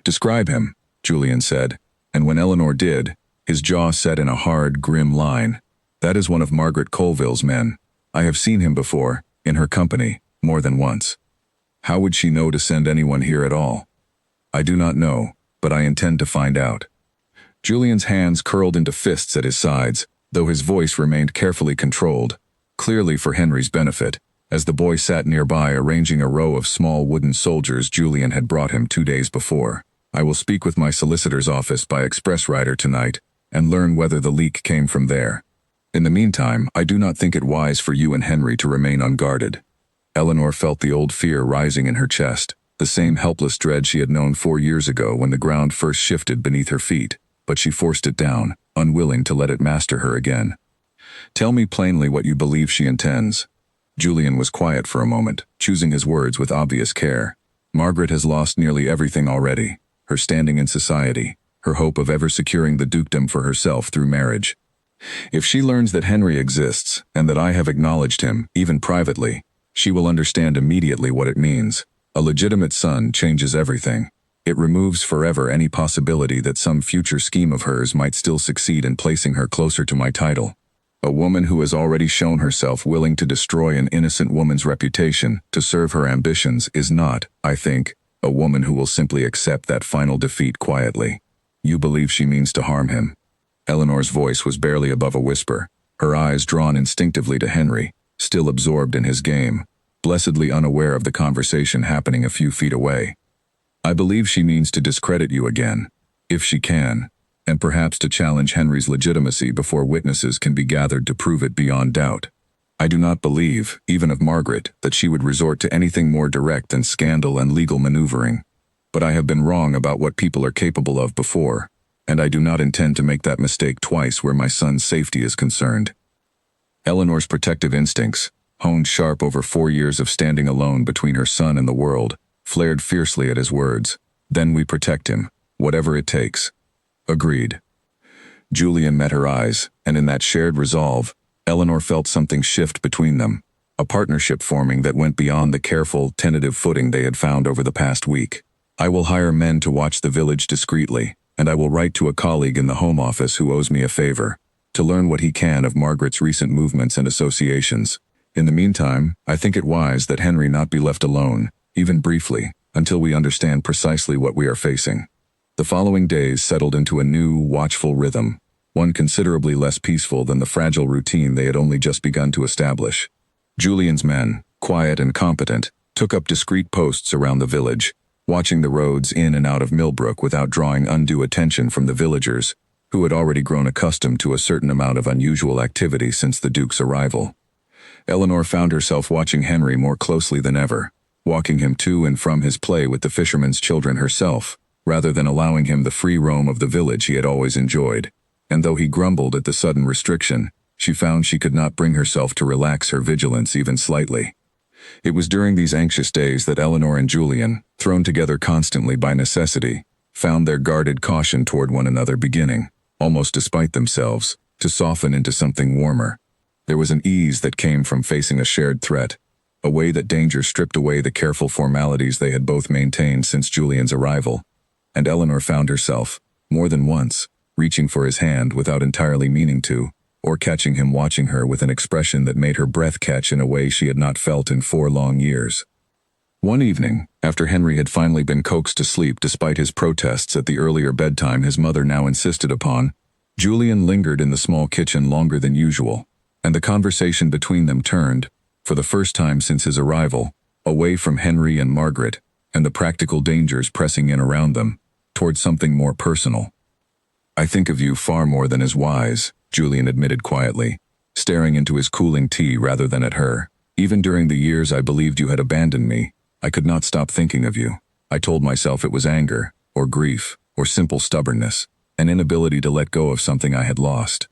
"Describe him," Julian said, and when Eleanor did, his jaw set in a hard, grim line. "That is one of Margaret Colville's men. I have seen him before, in her company, more than once." "How would she know to send anyone here at all?" "I do not know, but I intend to find out." Julian's hands curled into fists at his sides, though his voice remained carefully controlled, clearly for Henry's benefit, as the boy sat nearby arranging a row of small wooden soldiers Julian had brought him 2 days before. "I will speak with my solicitor's office by express rider tonight and learn whether the leak came from there. In the meantime, I do not think it wise for you and Henry to remain unguarded." Eleanor felt the old fear rising in her chest, the same helpless dread she had known 4 years ago when the ground first shifted beneath her feet, but she forced it down, unwilling to let it master her again. "Tell me plainly what you believe she intends." Julian was quiet for a moment, choosing his words with obvious care. "Margaret has lost nearly everything already, her standing in society, her hope of ever securing the dukedom for herself through marriage. If she learns that Henry exists, and that I have acknowledged him, even privately, she will understand immediately what it means. A legitimate son changes everything. It removes forever any possibility that some future scheme of hers might still succeed in placing her closer to my title. A woman who has already shown herself willing to destroy an innocent woman's reputation to serve her ambitions is not, I think, a woman who will simply accept that final defeat quietly. You believe she means to harm him." Eleanor's voice was barely above a whisper, her eyes drawn instinctively to Henry, still absorbed in his game, blessedly unaware of the conversation happening a few feet away. "I believe she means to discredit you again, if she can, and perhaps to challenge Henry's legitimacy before witnesses can be gathered to prove it beyond doubt. I do not believe, even of Margaret, that she would resort to anything more direct than scandal and legal maneuvering. But I have been wrong about what people are capable of before, and I do not intend to make that mistake twice where my son's safety is concerned." Eleanor's protective instincts, honed sharp over 4 years of standing alone between her son and the world, flared fiercely at his words. "Then we protect him, whatever it takes." "Agreed." Julian met her eyes, and in that shared resolve, Eleanor felt something shift between them, a partnership forming that went beyond the careful, tentative footing they had found over the past week. "I will hire men to watch the village discreetly, and I will write to a colleague in the Home Office who owes me a favor, to learn what he can of Margaret's recent movements and associations. In the meantime, I think it wise that Henry not be left alone, even briefly, until we understand precisely what we are facing." The following days settled into a new, watchful rhythm, one considerably less peaceful than the fragile routine they had only just begun to establish. Julian's men, quiet and competent, took up discreet posts around the village, watching the roads in and out of Millbrook without drawing undue attention from the villagers, who had already grown accustomed to a certain amount of unusual activity since the Duke's arrival. Eleanor found herself watching Henry more closely than ever, walking him to and from his play with the fishermen's children herself, rather than allowing him the free roam of the village he had always enjoyed. And though he grumbled at the sudden restriction, she found she could not bring herself to relax her vigilance even slightly. It was during these anxious days that Eleanor and Julian, thrown together constantly by necessity, found their guarded caution toward one another beginning, almost despite themselves, to soften into something warmer. There was an ease that came from facing a shared threat, a way that danger stripped away the careful formalities they had both maintained since Julian's arrival, and Eleanor found herself, more than once, reaching for his hand without entirely meaning to, or catching him watching her with an expression that made her breath catch in a way she had not felt in 4 long years. One evening, after Henry had finally been coaxed to sleep despite his protests at the earlier bedtime his mother now insisted upon, Julian lingered in the small kitchen longer than usual, and the conversation between them turned, for the first time since his arrival, away from Henry and Margaret, and the practical dangers pressing in around them, toward something more personal. "I think of you far more than is wise," Julian admitted quietly, staring into his cooling tea rather than at her. "Even during the years I believed you had abandoned me, I could not stop thinking of you. I told myself it was anger, or grief, or simple stubbornness, an inability to let go of something I had lost.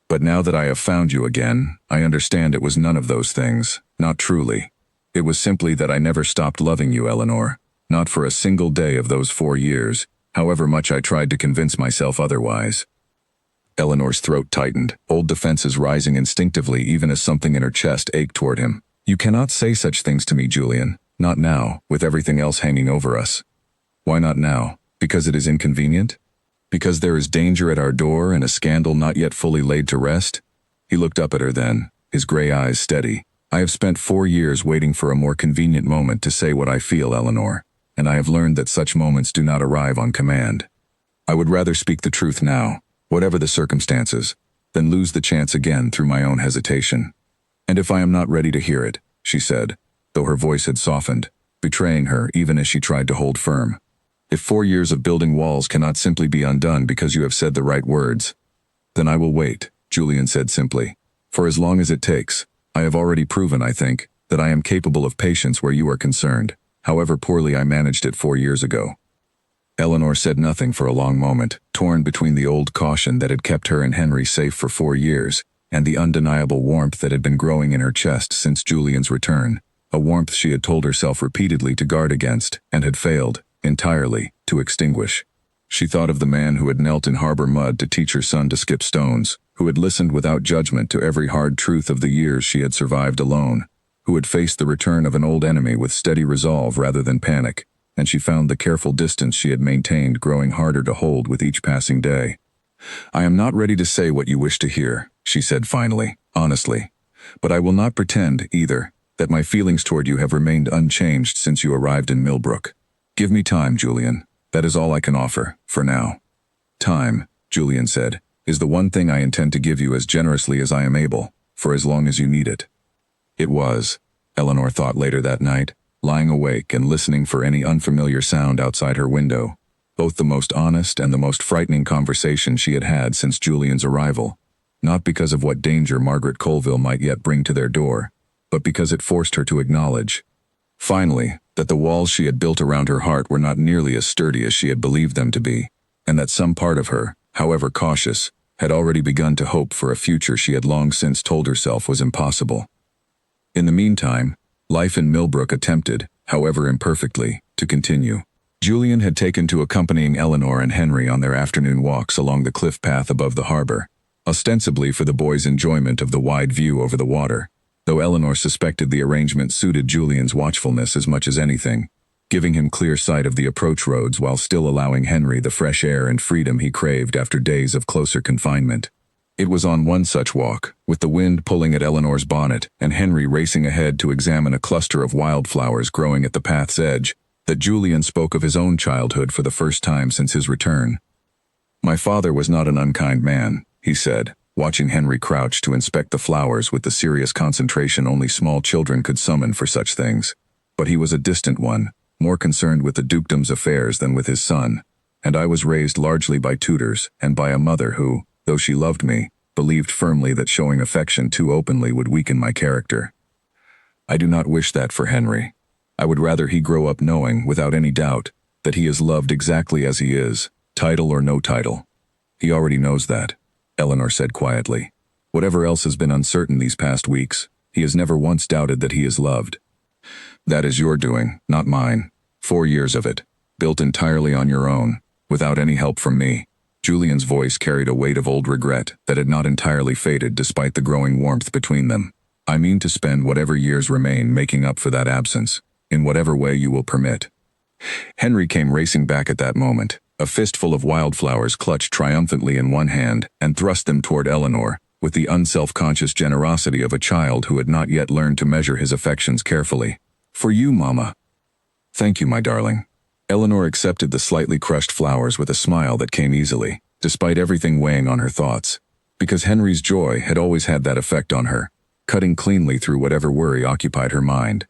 But now that I have found you again, I understand it was none of those things, not truly. It was simply that I never stopped loving you, Eleanor. Not for a single day of those 4 years, however much I tried to convince myself otherwise. Eleanor's throat tightened, old defenses rising instinctively even as something in her chest ached toward him. You cannot say such things to me, Julian. Not now, with everything else hanging over us. Why not now? Because it is inconvenient? Because there is danger at our door and a scandal not yet fully laid to rest? He looked up at her then, his gray eyes steady. I have spent 4 years waiting for a more convenient moment to say what I feel, Eleanor, and I have learned that such moments do not arrive on command. I would rather speak the truth now, whatever the circumstances, than lose the chance again through my own hesitation. And if I am not ready to hear it, she said, though her voice had softened, betraying her even as she tried to hold firm. If 4 years of building walls cannot simply be undone because you have said the right words, then I will wait, Julian said simply. For as long as it takes. I have already proven, I think, that I am capable of patience where you are concerned, however poorly I managed it 4 years ago. Eleanor said nothing for a long moment, torn between the old caution that had kept her and Henry safe for 4 years, and the undeniable warmth that had been growing in her chest since Julian's return, a warmth she had told herself repeatedly to guard against, and had failed, entirely, to extinguish. She thought of the man who had knelt in harbor mud to teach her son to skip stones, who had listened without judgment to every hard truth of the years she had survived alone, who had faced the return of an old enemy with steady resolve rather than panic, and she found the careful distance she had maintained growing harder to hold with each passing day. I am not ready to say what you wish to hear, she said finally, honestly, but I will not pretend, either, that my feelings toward you have remained unchanged since you arrived in Millbrook. Give me time, Julian. That is all I can offer, for now. Time, Julian said, is the one thing I intend to give you as generously as I am able, for as long as you need it. It was, Eleanor thought later that night, lying awake and listening for any unfamiliar sound outside her window, both the most honest and the most frightening conversation she had had since Julian's arrival, not because of what danger Margaret Colville might yet bring to their door, but because it forced her to acknowledge, finally, that the walls she had built around her heart were not nearly as sturdy as she had believed them to be, and that some part of her, however cautious, had already begun to hope for a future she had long since told herself was impossible. In the meantime, life in Millbrook attempted, however imperfectly, to continue. Julian had taken to accompanying Eleanor and Henry on their afternoon walks along the cliff path above the harbor, ostensibly for the boys' enjoyment of the wide view over the water, though Eleanor suspected the arrangement suited Julian's watchfulness as much as anything, giving him clear sight of the approach roads while still allowing Henry the fresh air and freedom he craved after days of closer confinement. It was on one such walk, with the wind pulling at Eleanor's bonnet and Henry racing ahead to examine a cluster of wildflowers growing at the path's edge, that Julian spoke of his own childhood for the first time since his return. My father was not an unkind man, he said, watching Henry crouch to inspect the flowers with the serious concentration only small children could summon for such things. But he was a distant one, more concerned with the dukedom's affairs than with his son, and I was raised largely by tutors and by a mother who, though she loved me, believed firmly that showing affection too openly would weaken my character. I do not wish that for Henry. I would rather he grow up knowing, without any doubt, that he is loved exactly as he is, title or no title. He already knows that, Eleanor said quietly. Whatever else has been uncertain these past weeks, he has never once doubted that he is loved. That is your doing, not mine. 4 years of it, built entirely on your own, without any help from me. Julian's voice carried a weight of old regret that had not entirely faded despite the growing warmth between them. I mean to spend whatever years remain making up for that absence, in whatever way you will permit. Henry came racing back at that moment, a fistful of wildflowers clutched triumphantly in one hand and thrust them toward Eleanor, with the unself-conscious generosity of a child who had not yet learned to measure his affections carefully. For you, Mama. Thank you, my darling. Eleanor accepted the slightly crushed flowers with a smile that came easily, despite everything weighing on her thoughts, because Henry's joy had always had that effect on her, cutting cleanly through whatever worry occupied her mind.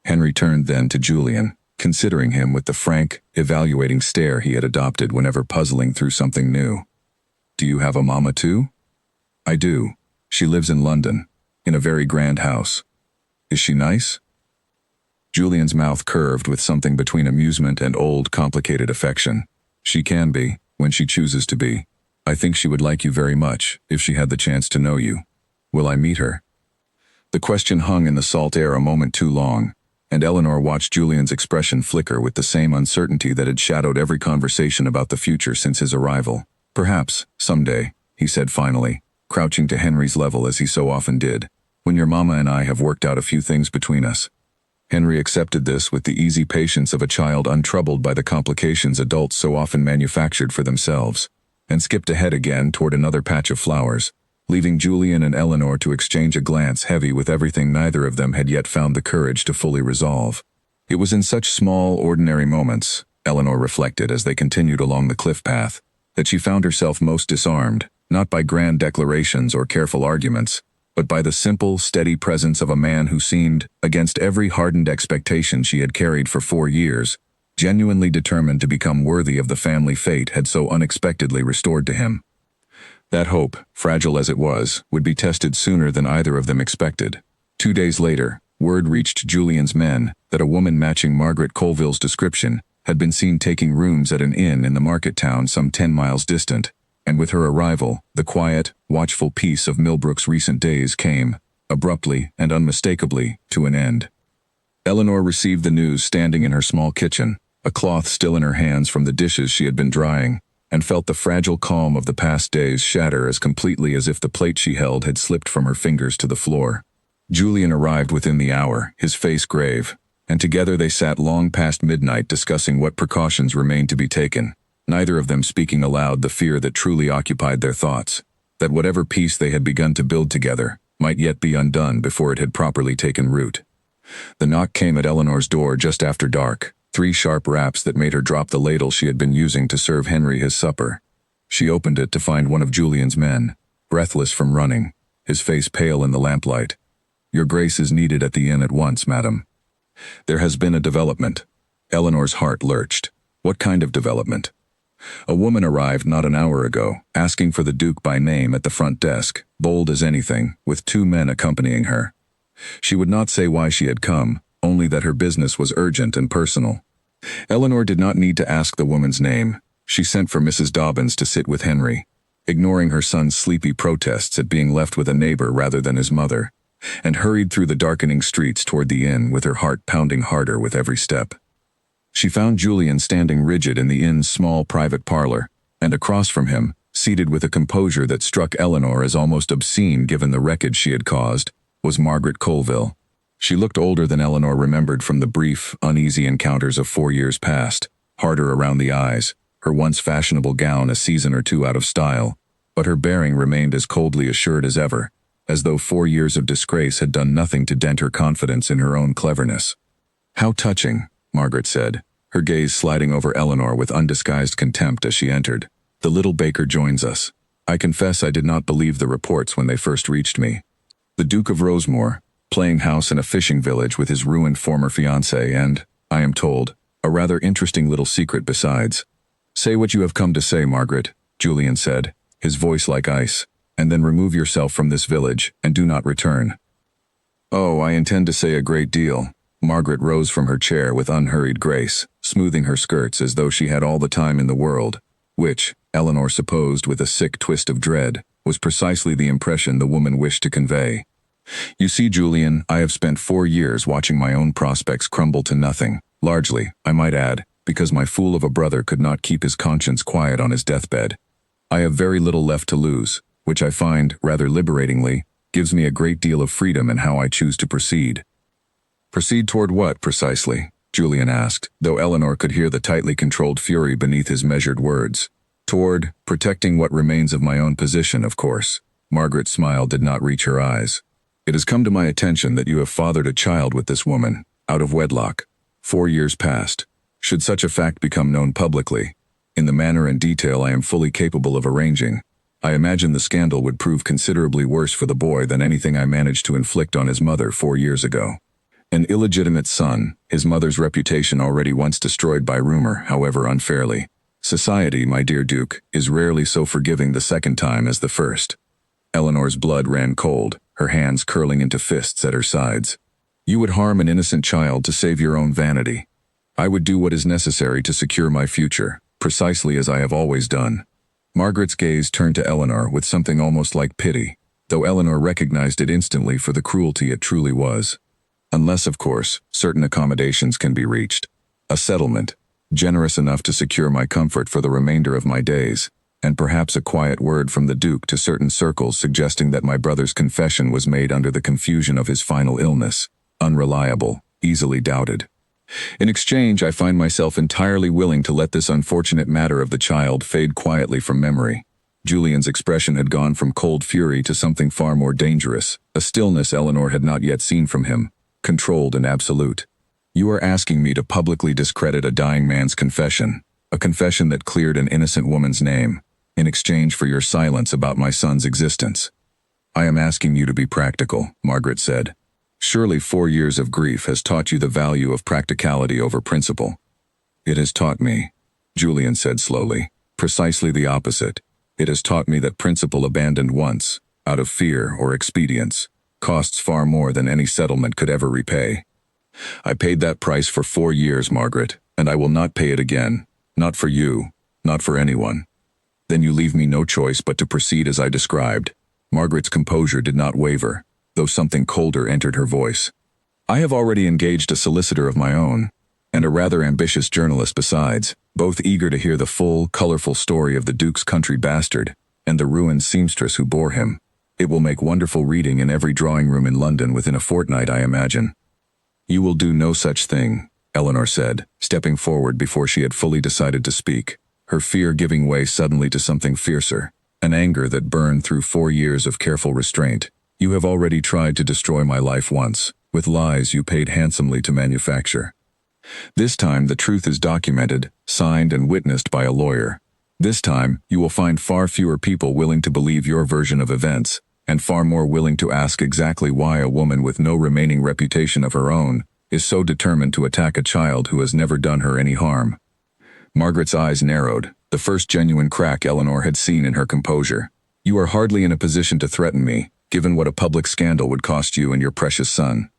Henry turned then to Julian, considering him with the frank, evaluating stare he had adopted whenever puzzling through something new. Do you have a mama too? I do. She lives in London, in a very grand house. Is she nice? Julian's mouth curved with something between amusement and old, complicated affection. She can be, when she chooses to be. I think she would like you very much, if she had the chance to know you. Will I meet her? The question hung in the salt air a moment too long, and Eleanor watched Julian's expression flicker with the same uncertainty that had shadowed every conversation about the future since his arrival. Perhaps, someday, he said finally, crouching to Henry's level as he so often did, when your mama and I have worked out a few things between us. Henry accepted this with the easy patience of a child untroubled by the complications adults so often manufactured for themselves, and skipped ahead again toward another patch of flowers, leaving Julian and Eleanor to exchange a glance heavy with everything neither of them had yet found the courage to fully resolve. It was in such small, ordinary moments, Eleanor reflected as they continued along the cliff path, that she found herself most disarmed, not by grand declarations or careful arguments, but by the simple, steady presence of a man who seemed, against every hardened expectation she had carried for 4 years, genuinely determined to become worthy of the family fate had so unexpectedly restored to him. That hope, fragile as it was, would be tested sooner than either of them expected. 2 days later, word reached Julian's men that a woman matching Margaret Colville's description had been seen taking rooms at an inn in the market town some 10 miles distant, and with her arrival, the quiet, watchful peace of Millbrook's recent days came, abruptly and unmistakably, to an end. Eleanor received the news standing in her small kitchen, a cloth still in her hands from the dishes she had been drying, and felt the fragile calm of the past days shatter as completely as if the plate she held had slipped from her fingers to the floor. Julian arrived within the hour, his face grave, and together they sat long past midnight discussing what precautions remained to be taken, neither of them speaking aloud the fear that truly occupied their thoughts, that whatever peace they had begun to build together might yet be undone before it had properly taken root. The knock came at Eleanor's door just after dark, 3 sharp raps that made her drop the ladle she had been using to serve Henry his supper. She opened it to find one of Julian's men, breathless from running, his face pale in the lamplight. "Your grace is needed at the inn at once, madam." "There has been a development." Eleanor's heart lurched. What kind of development? A woman arrived not an hour ago, asking for the Duke by name at the front desk, bold as anything, with 2 men accompanying her. She would not say why she had come, only that her business was urgent and personal. Eleanor did not need to ask the woman's name. She sent for Mrs. Dobbins to sit with Henry, ignoring her son's sleepy protests at being left with a neighbor rather than his mother, and hurried through the darkening streets toward the inn with her heart pounding harder with every step. She found Julian standing rigid in the inn's small private parlor, and across from him, seated with a composure that struck Eleanor as almost obscene given the wreckage she had caused, was Margaret Colville. She looked older than Eleanor remembered from the brief, uneasy encounters of 4 years past, harder around the eyes, her once fashionable gown a season or 2 out of style, but her bearing remained as coldly assured as ever, as though 4 years of disgrace had done nothing to dent her confidence in her own cleverness. "How touching," Margaret said, her gaze sliding over Eleanor with undisguised contempt as she entered. "The little baker joins us. I confess I did not believe the reports when they first reached me. The Duke of Rosemore, playing house in a fishing village with his ruined former fiancée and, I am told, a rather interesting little secret besides." "Say what you have come to say, Margaret," Julian said, his voice like ice, "and then remove yourself from this village and do not return." "Oh, I intend to say a great deal." Margaret rose from her chair with unhurried grace, smoothing her skirts as though she had all the time in the world, which, Eleanor supposed with a sick twist of dread, was precisely the impression the woman wished to convey. "You see, Julian, I have spent 4 years watching my own prospects crumble to nothing, largely, I might add, because my fool of a brother could not keep his conscience quiet on his deathbed. I have very little left to lose, which I find, rather liberatingly, gives me a great deal of freedom in how I choose to proceed." "Proceed toward what, precisely?" Julian asked, though Eleanor could hear the tightly controlled fury beneath his measured words. "Toward protecting what remains of my own position, of course." Margaret's smile did not reach her eyes. "It has come to my attention that you have fathered a child with this woman, out of wedlock. 4 years past. Should such a fact become known publicly, in the manner and detail I am fully capable of arranging, I imagine the scandal would prove considerably worse for the boy than anything I managed to inflict on his mother 4 years ago. An illegitimate son, his mother's reputation already once destroyed by rumor, however unfairly. Society, my dear Duke, is rarely so forgiving the second time as the first." Eleanor's blood ran cold, her hands curling into fists at her sides. You would harm an innocent child to save your own vanity. I would do what is necessary to secure my future, precisely as I have always done." Margaret's gaze turned to Eleanor with something almost like pity, though Eleanor recognized it instantly for the cruelty it truly was. Unless, of course, certain accommodations can be reached. A settlement, generous enough to secure my comfort for the remainder of my days, and perhaps a quiet word from the Duke to certain circles suggesting that my brother's confession was made under the confusion of his final illness. Unreliable, easily doubted. In exchange, I find myself entirely willing to let this unfortunate matter of the child fade quietly from memory. Julian's expression had gone from cold fury to something far more dangerous, a stillness Eleanor had not yet seen from him, controlled and absolute. "You are asking me to publicly discredit a dying man's confession, a confession that cleared an innocent woman's name, in exchange for your silence about my son's existence." "I am asking you to be practical," Margaret said. "Surely 4 years of grief has taught you the value of practicality over principle." "It has taught me," Julian said slowly, "precisely the opposite. It has taught me that principle abandoned once, out of fear or expedience, costs far more than any settlement could ever repay. I paid that price for 4 years, Margaret, and I will not pay it again. Not for you, not for anyone." "Then you leave me no choice but to proceed as I described." Margaret's composure did not waver, though something colder entered her voice. "I have already engaged a solicitor of my own, and a rather ambitious journalist besides, both eager to hear the full, colorful story of the Duke's country bastard and the ruined seamstress who bore him. It will make wonderful reading in every drawing room in London within a fortnight, I imagine." "You will do no such thing," Eleanor said, stepping forward before she had fully decided to speak, her fear giving way suddenly to something fiercer, an anger that burned through 4 years of careful restraint. "You have already tried to destroy my life once, with lies you paid handsomely to manufacture. This time the truth is documented, signed and witnessed by a lawyer. This time you will find far fewer people willing to believe your version of events, and far more willing to ask exactly why a woman with no remaining reputation of her own is so determined to attack a child who has never done her any harm." Margaret's eyes narrowed, the first genuine crack Eleanor had seen in her composure. "You are hardly in a position to threaten me, given what a public scandal would cost you and your precious son."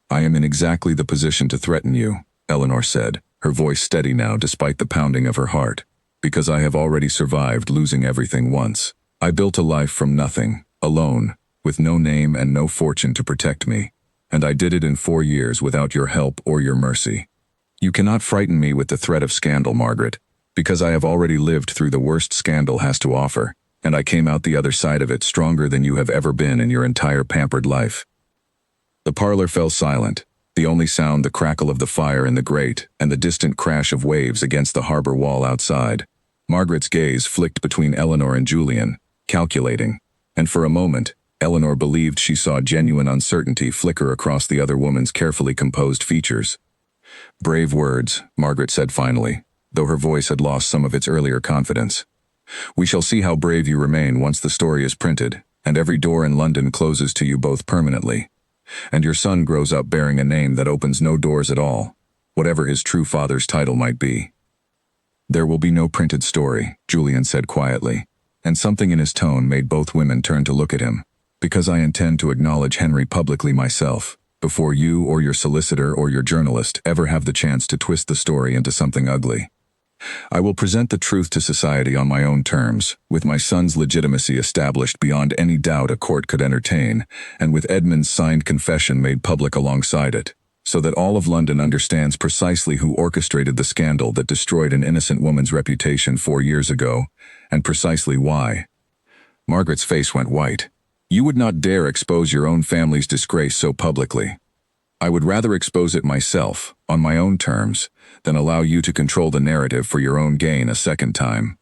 "I am in exactly the position to threaten you," Eleanor said, her voice steady now despite the pounding of her heart, "because I have already survived losing everything once. I built a life from nothing, alone, with no name and no fortune to protect me, and I did it in 4 years without your help or your mercy. You cannot frighten me with the threat of scandal, Margaret, because I have already lived through the worst scandal has to offer, and I came out the other side of it stronger than you have ever been in your entire pampered life." The parlor fell silent, the only sound the crackle of the fire in the grate and the distant crash of waves against the harbor wall outside. Margaret's gaze flicked between Eleanor and Julian, calculating, and for a moment, Eleanor believed she saw genuine uncertainty flicker across the other woman's carefully composed features. "Brave words," Margaret said finally, though her voice had lost some of its earlier confidence. "We shall see how brave you remain once the story is printed, and every door in London closes to you both permanently, and your son grows up bearing a name that opens no doors at all, whatever his true father's title might be." "There will be no printed story," Julian said quietly, and something in his tone made both women turn to look at him, "because I intend to acknowledge Henry publicly myself, before you or your solicitor or your journalist ever have the chance to twist the story into something ugly. I will present the truth to society on my own terms, with my son's legitimacy established beyond any doubt a court could entertain, and with Edmund's signed confession made public alongside it, so that all of London understands precisely who orchestrated the scandal that destroyed an innocent woman's reputation 4 years ago, and precisely why." Margaret's face went white. "You would not dare expose your own family's disgrace so publicly. I would rather expose it myself, on my own terms, than allow you to control the narrative for your own gain a second time."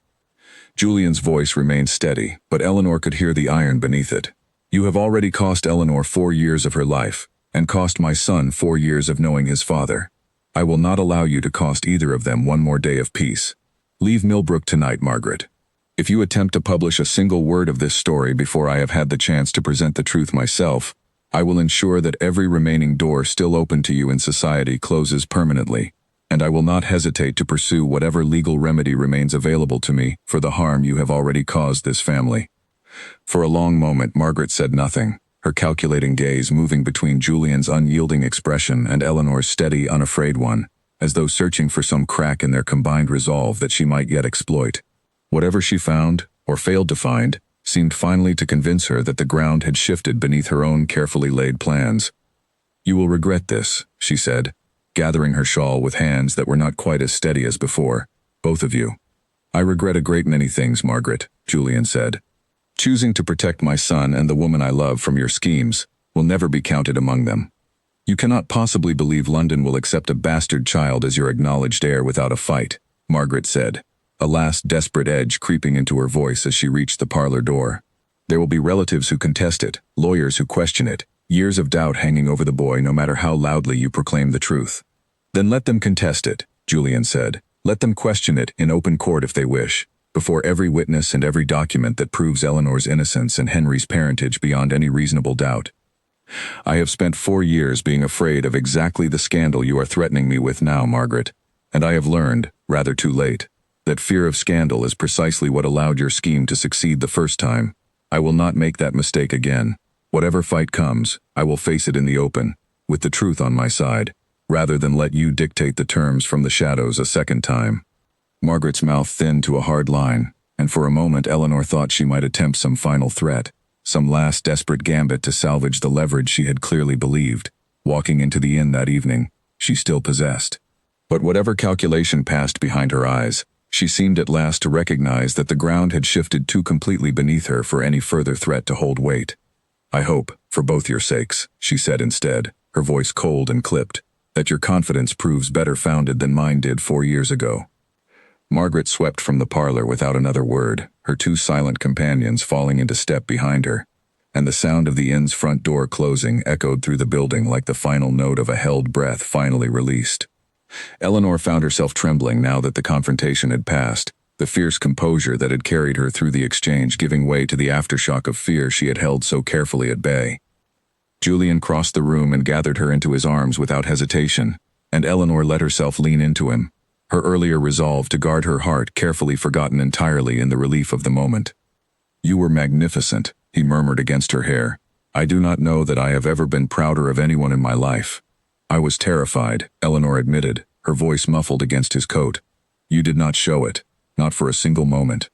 Julian's voice remained steady, but Eleanor could hear the iron beneath it. "You have already cost Eleanor 4 years of her life, and cost my son 4 years of knowing his father. I will not allow you to cost either of them one more day of peace. Leave Millbrook tonight, Margaret. If you attempt to publish a single word of this story before I have had the chance to present the truth myself, I will ensure that every remaining door still open to you in society closes permanently, and I will not hesitate to pursue whatever legal remedy remains available to me for the harm you have already caused this family." For a long moment Margaret said nothing, her calculating gaze moving between Julian's unyielding expression and Eleanor's steady, unafraid one, as though searching for some crack in their combined resolve that she might yet exploit. Whatever she found, or failed to find, seemed finally to convince her that the ground had shifted beneath her own carefully laid plans. "You will regret this," she said, gathering her shawl with hands that were not quite as steady as before. "Both of you." "I regret a great many things, Margaret," Julian said. "Choosing to protect my son and the woman I love from your schemes will never be counted among them. You cannot possibly believe London will accept a bastard child as your acknowledged heir without a fight," Margaret said, a last desperate edge creeping into her voice as she reached the parlor door. "There will be relatives who contest it, lawyers who question it, years of doubt hanging over the boy no matter how loudly you proclaim the truth." "Then let them contest it," Julian said. "Let them question it in open court if they wish, before every witness and every document that proves Eleanor's innocence and Henry's parentage beyond any reasonable doubt. I have spent 4 years being afraid of exactly the scandal you are threatening me with now, Margaret, and I have learned, rather too late, that fear of scandal is precisely what allowed your scheme to succeed the first time. I will not make that mistake again. Whatever fight comes, I will face it in the open, with the truth on my side, rather than let you dictate the terms from the shadows a second time." Margaret's mouth thinned to a hard line, and for a moment Eleanor thought she might attempt some final threat, some last desperate gambit to salvage the leverage she had clearly believed, walking into the inn that evening, she still possessed. But whatever calculation passed behind her eyes, she seemed at last to recognize that the ground had shifted too completely beneath her for any further threat to hold weight. "I hope, for both your sakes," she said instead, her voice cold and clipped, "that your confidence proves better founded than mine did 4 years ago." Margaret swept from the parlor without another word, her 2 silent companions falling into step behind her, and the sound of the inn's front door closing echoed through the building like the final note of a held breath finally released. Eleanor found herself trembling now that the confrontation had passed, the fierce composure that had carried her through the exchange giving way to the aftershock of fear she had held so carefully at bay. Julian crossed the room and gathered her into his arms without hesitation, and Eleanor let herself lean into him, her earlier resolve to guard her heart carefully forgotten entirely in the relief of the moment. "You were magnificent," he murmured against her hair. "I do not know that I have ever been prouder of anyone in my life." "I was terrified," Eleanor admitted, her voice muffled against his coat. "You did not show it, not for a single moment."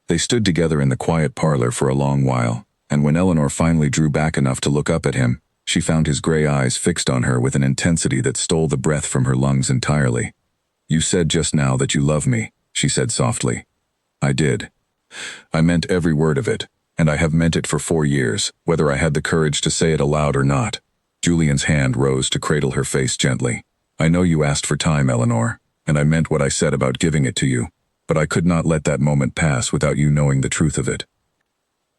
They stood together in the quiet parlor for a long while, and when Eleanor finally drew back enough to look up at him, she found his gray eyes fixed on her with an intensity that stole the breath from her lungs entirely. "You said just now that you love me," she said softly. "I did. I meant every word of it, and I have meant it for 4 years, whether I had the courage to say it aloud or not." Julian's hand rose to cradle her face gently. "I know you asked for time, Eleanor, and I meant what I said about giving it to you, but I could not let that moment pass without you knowing the truth of it."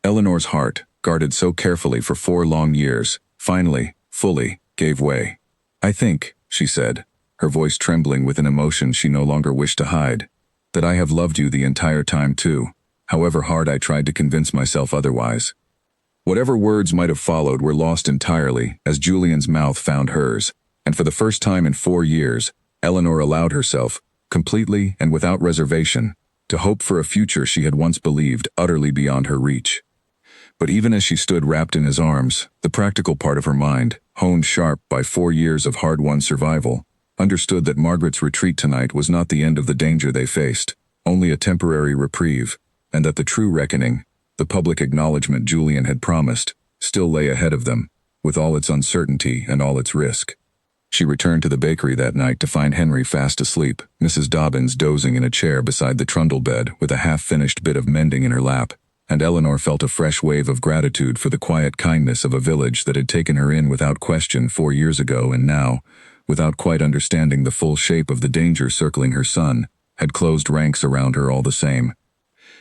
Eleanor's heart, guarded so carefully for 4 long years, finally, fully, gave way. "I think," she said, her voice trembling with an emotion she no longer wished to hide, "that I have loved you the entire time too, however hard I tried to convince myself otherwise." Whatever words might have followed were lost entirely as Julian's mouth found hers, and for the first time in 4 years, Eleanor allowed herself, completely and without reservation, to hope for a future she had once believed utterly beyond her reach. But even as she stood wrapped in his arms, the practical part of her mind, honed sharp by 4 years of hard-won survival, understood that Margaret's retreat tonight was not the end of the danger they faced, only a temporary reprieve, and that the true reckoning, the public acknowledgement Julian had promised, still lay ahead of them, with all its uncertainty and all its risk. She returned to the bakery that night to find Henry fast asleep, Mrs. Dobbins dozing in a chair beside the trundle bed with a half-finished bit of mending in her lap, and Eleanor felt a fresh wave of gratitude for the quiet kindness of a village that had taken her in without question 4 years ago and now, without quite understanding the full shape of the danger circling her son, had closed ranks around her all the same.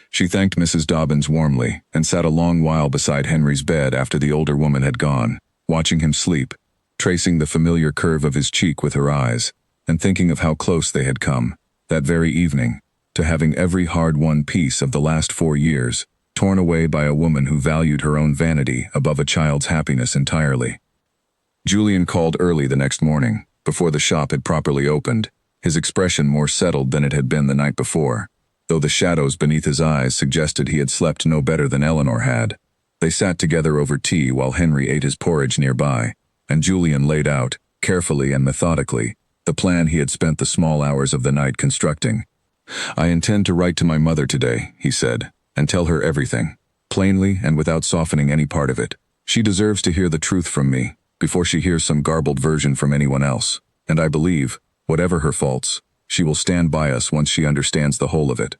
She thanked Mrs. Dobbins warmly and sat a long while beside Henry's bed after the older woman had gone, watching him sleep, tracing the familiar curve of his cheek with her eyes, and thinking of how close they had come, that very evening, to having every hard-won piece of the last 4 years torn away by a woman who valued her own vanity above a child's happiness entirely. Julian called early the next morning, before the shop had properly opened, his expression more settled than it had been the night before, though the shadows beneath his eyes suggested he had slept no better than Eleanor had. They sat together over tea while Henry ate his porridge nearby, and Julian laid out, carefully and methodically, the plan he had spent the small hours of the night constructing. "I intend to write to my mother today," he said, "and tell her everything, plainly and without softening any part of it. She deserves to hear the truth from me, before she hears some garbled version from anyone else, and I believe, whatever her faults, she will stand by us once she understands the whole of it.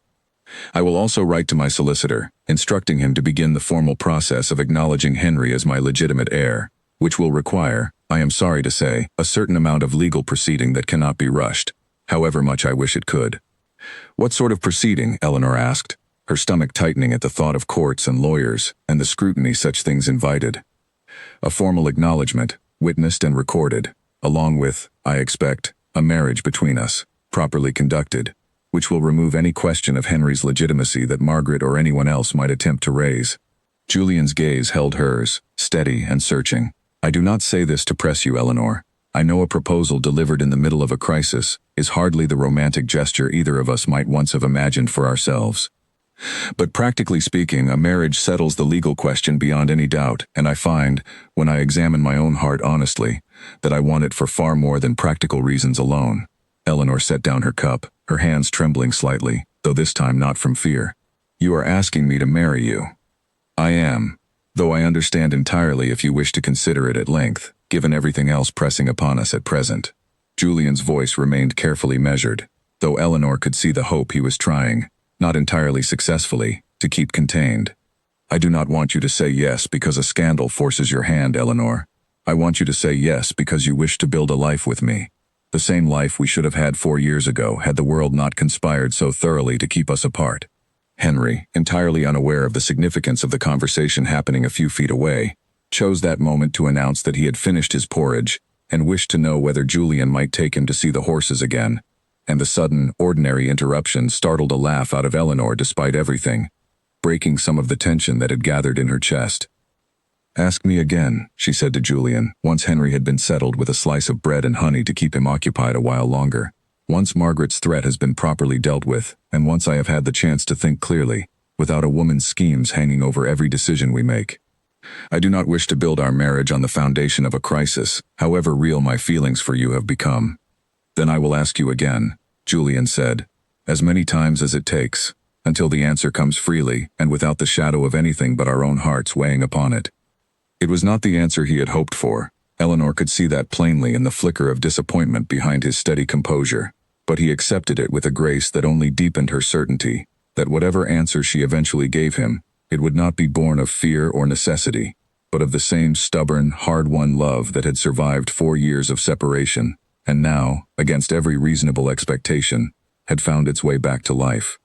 I will also write to my solicitor, instructing him to begin the formal process of acknowledging Henry as my legitimate heir, which will require, I am sorry to say, a certain amount of legal proceeding that cannot be rushed, however much I wish it could." "What sort of proceeding?" Eleanor asked, her stomach tightening at the thought of courts and lawyers and the scrutiny such things invited. "A formal acknowledgement, witnessed and recorded, along with, I expect, a marriage between us, properly conducted, which will remove any question of Henry's legitimacy that Margaret or anyone else might attempt to raise." Julian's gaze held hers, steady and searching. "I do not say this to press you, Eleanor. I know a proposal delivered in the middle of a crisis is hardly the romantic gesture either of us might once have imagined for ourselves. But practically speaking, a marriage settles the legal question beyond any doubt, and I find, when I examine my own heart honestly, that I want it for far more than practical reasons alone." Eleanor set down her cup, her hands trembling slightly, though this time not from fear. "You are asking me to marry you." "I am, though I understand entirely if you wish to consider it at length, given everything else pressing upon us at present." Julian's voice remained carefully measured, though Eleanor could see the hope he was trying, not entirely successfully, to keep contained. "I do not want you to say yes because a scandal forces your hand, Eleanor. I want you to say yes because you wish to build a life with me. The same life we should have had 4 years ago had the world not conspired so thoroughly to keep us apart." Henry, entirely unaware of the significance of the conversation happening a few feet away, chose that moment to announce that he had finished his porridge and wished to know whether Julian might take him to see the horses again, and the sudden, ordinary interruption startled a laugh out of Eleanor despite everything, breaking some of the tension that had gathered in her chest. "Ask me again," she said to Julian, once Henry had been settled with a slice of bread and honey to keep him occupied a while longer. "Once Margaret's threat has been properly dealt with, and once I have had the chance to think clearly, without a woman's schemes hanging over every decision we make. I do not wish to build our marriage on the foundation of a crisis, however real my feelings for you have become." "Then I will ask you again," Julian said, "as many times as it takes, until the answer comes freely and without the shadow of anything but our own hearts weighing upon it." It was not the answer he had hoped for. Eleanor could see that plainly in the flicker of disappointment behind his steady composure, but he accepted it with a grace that only deepened her certainty that whatever answer she eventually gave him, it would not be born of fear or necessity, but of the same stubborn, hard-won love that had survived 4 years of separation, and now, against every reasonable expectation, had found its way back to life.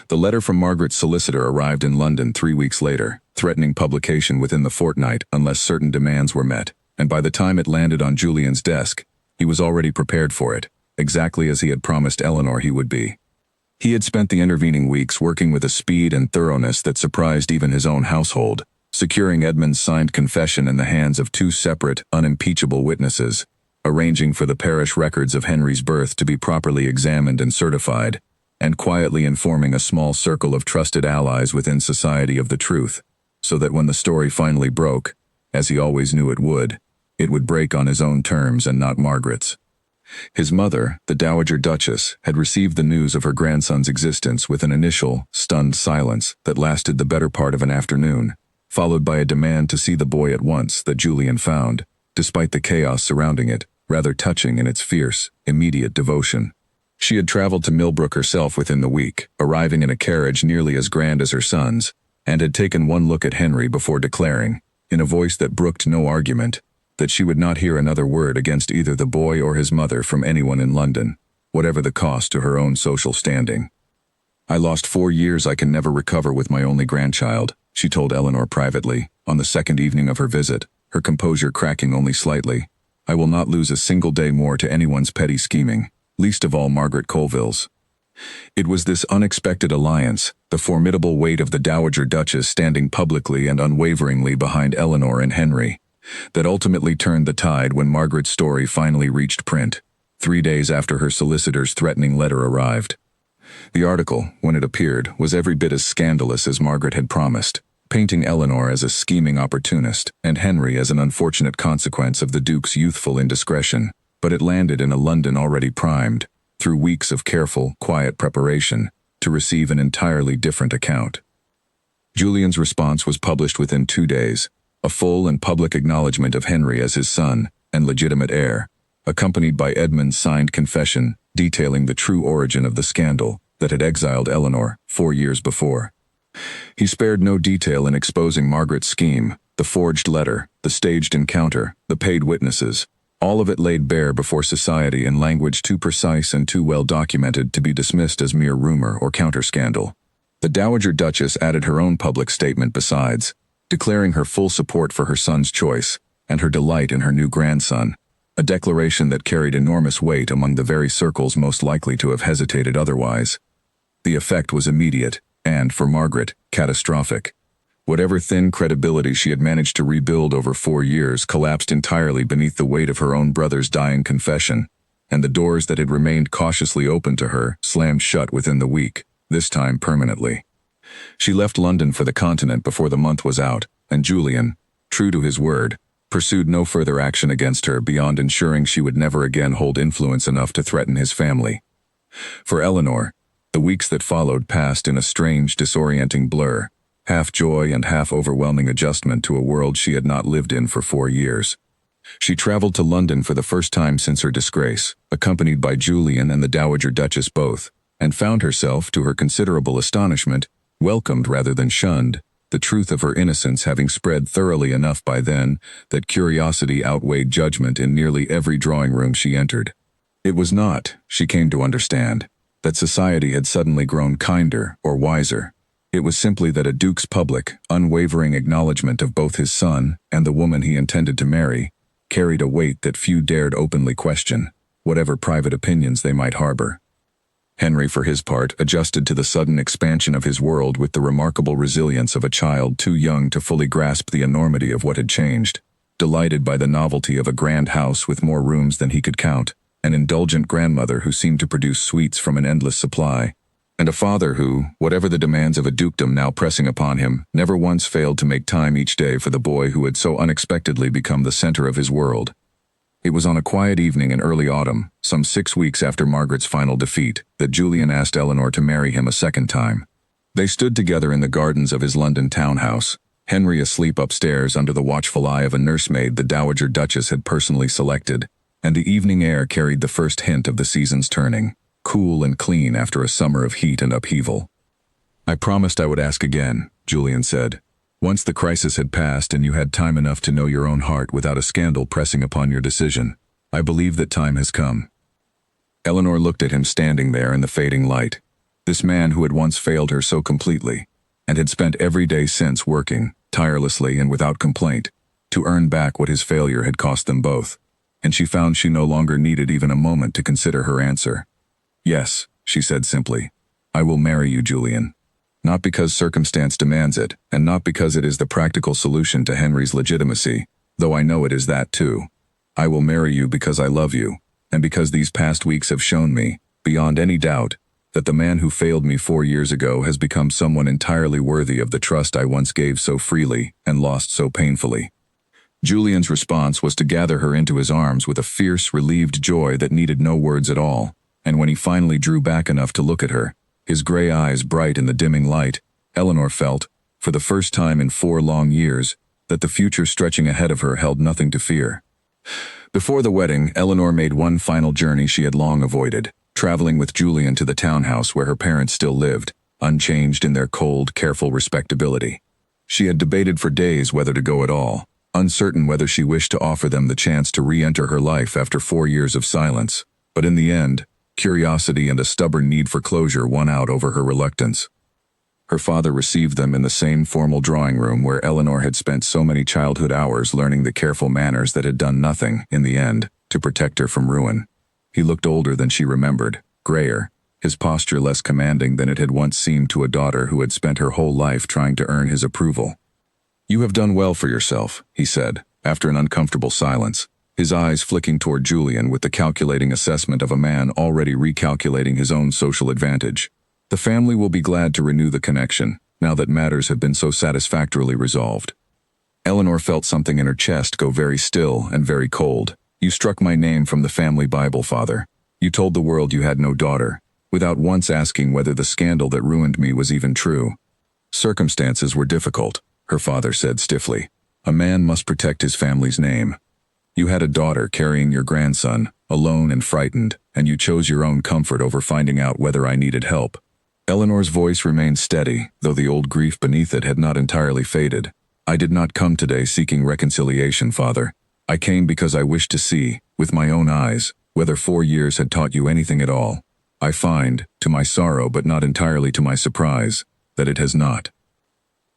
The letter from Margaret's solicitor arrived in London 3 weeks later, threatening publication within the fortnight unless certain demands were met, and by the time it landed on Julian's desk, he was already prepared for it, exactly as he had promised Eleanor he would be. He had spent the intervening weeks working with a speed and thoroughness that surprised even his own household, securing Edmund's signed confession in the hands of 2 separate, unimpeachable witnesses, arranging for the parish records of Henry's birth to be properly examined and certified, and quietly informing a small circle of trusted allies within society of the truth, so that when the story finally broke, as he always knew it would break on his own terms and not Margaret's. His mother, the Dowager Duchess, had received the news of her grandson's existence with an initial, stunned silence that lasted the better part of an afternoon, followed by a demand to see the boy at once that Julian found, despite the chaos surrounding it, rather touching in its fierce, immediate devotion. She had traveled to Millbrook herself within the week, arriving in a carriage nearly as grand as her son's, and had taken one look at Henry before declaring, in a voice that brooked no argument, that she would not hear another word against either the boy or his mother from anyone in London, whatever the cost to her own social standing. "I lost 4 years I can never recover with my only grandchild," she told Eleanor privately, on the second evening of her visit, her composure cracking only slightly. "I will not lose a single day more to anyone's petty scheming, least of all Margaret Colville's." It was this unexpected alliance, the formidable weight of the Dowager Duchess standing publicly and unwaveringly behind Eleanor and Henry, that ultimately turned the tide when Margaret's story finally reached print, 3 days after her solicitor's threatening letter arrived. The article, when it appeared, was every bit as scandalous as Margaret had promised, painting Eleanor as a scheming opportunist and Henry as an unfortunate consequence of the Duke's youthful indiscretion, but it landed in a London already primed, through weeks of careful, quiet preparation, to receive an entirely different account. Julian's response was published within 2 days, a full and public acknowledgement of Henry as his son and legitimate heir, accompanied by Edmund's signed confession detailing the true origin of the scandal that had exiled Eleanor 4 years before. He spared no detail in exposing Margaret's scheme, the forged letter, the staged encounter, the paid witnesses, all of it laid bare before society in language too precise and too well documented to be dismissed as mere rumor or counter-scandal. The Dowager Duchess added her own public statement besides, declaring her full support for her son's choice and her delight in her new grandson, a declaration that carried enormous weight among the very circles most likely to have hesitated otherwise. The effect was immediate and, for Margaret, catastrophic. Whatever thin credibility she had managed to rebuild over 4 years collapsed entirely beneath the weight of her own brother's dying confession, and the doors that had remained cautiously open to her slammed shut within the week, this time permanently. She left London for the continent before the month was out, and Julian, true to his word, pursued no further action against her beyond ensuring she would never again hold influence enough to threaten his family. For Eleanor, the weeks that followed passed in a strange, disorienting blur, half joy and half overwhelming adjustment to a world she had not lived in for 4 years. She traveled to London for the first time since her disgrace, accompanied by Julian and the Dowager Duchess both, and found herself, to her considerable astonishment, welcomed rather than shunned, the truth of her innocence having spread thoroughly enough by then that curiosity outweighed judgment in nearly every drawing room she entered. It was not, she came to understand, that society had suddenly grown kinder or wiser. It was simply that a duke's public, unwavering acknowledgement of both his son and the woman he intended to marry carried a weight that few dared openly question, whatever private opinions they might harbor. Henry, for his part, adjusted to the sudden expansion of his world with the remarkable resilience of a child too young to fully grasp the enormity of what had changed, delighted by the novelty of a grand house with more rooms than he could count, an indulgent grandmother who seemed to produce sweets from an endless supply, and a father who, whatever the demands of a dukedom now pressing upon him, never once failed to make time each day for the boy who had so unexpectedly become the center of his world. It was on a quiet evening in early autumn, some 6 weeks after Margaret's final defeat, that Julian asked Eleanor to marry him a second time. They stood together in the gardens of his London townhouse, Henry asleep upstairs under the watchful eye of a nursemaid the Dowager Duchess had personally selected, and the evening air carried the first hint of the season's turning, cool and clean after a summer of heat and upheaval. "I promised I would ask again," Julian said, "once the crisis had passed and you had time enough to know your own heart without a scandal pressing upon your decision. I believe that time has come." Eleanor looked at him standing there in the fading light, this man who had once failed her so completely, and had spent every day since working, tirelessly and without complaint, to earn back what his failure had cost them both, and she found she no longer needed even a moment to consider her answer. "Yes," she said simply, "I will marry you, Julian. Not because circumstance demands it, and not because it is the practical solution to Henry's legitimacy, though I know it is that too. I will marry you because I love you, and because these past weeks have shown me, beyond any doubt, that the man who failed me 4 years ago has become someone entirely worthy of the trust I once gave so freely and lost so painfully." Julian's response was to gather her into his arms with a fierce, relieved joy that needed no words at all, and when he finally drew back enough to look at her, his gray eyes bright in the dimming light, Eleanor felt, for the first time in 4 long years, that the future stretching ahead of her held nothing to fear. Before the wedding, Eleanor made one final journey she had long avoided, traveling with Julian to the townhouse where her parents still lived, unchanged in their cold, careful respectability. She had debated for days whether to go at all, uncertain whether she wished to offer them the chance to re-enter her life after 4 years of silence, but in the end, curiosity and a stubborn need for closure won out over her reluctance. Her father received them in the same formal drawing room where Eleanor had spent so many childhood hours learning the careful manners that had done nothing, in the end, to protect her from ruin. He looked older than she remembered, grayer, his posture less commanding than it had once seemed to a daughter who had spent her whole life trying to earn his approval. "You have done well for yourself," he said, after an uncomfortable silence, his eyes flicking toward Julian with the calculating assessment of a man already recalculating his own social advantage. "The family will be glad to renew the connection, now that matters have been so satisfactorily resolved. Eleanor felt something in her chest go very still and very cold. You struck my name from the family Bible, Father. You told the world you had no daughter, without once asking whether the scandal that ruined me was even true. Circumstances were difficult, her father said stiffly. A man must protect his family's name. You had a daughter carrying your grandson, alone and frightened, and you chose your own comfort over finding out whether I needed help. Eleanor's voice remained steady, though the old grief beneath it had not entirely faded. I did not come today seeking reconciliation, Father. I came because I wished to see, with my own eyes, whether 4 years had taught you anything at all. I find, to my sorrow but not entirely to my surprise, that it has not.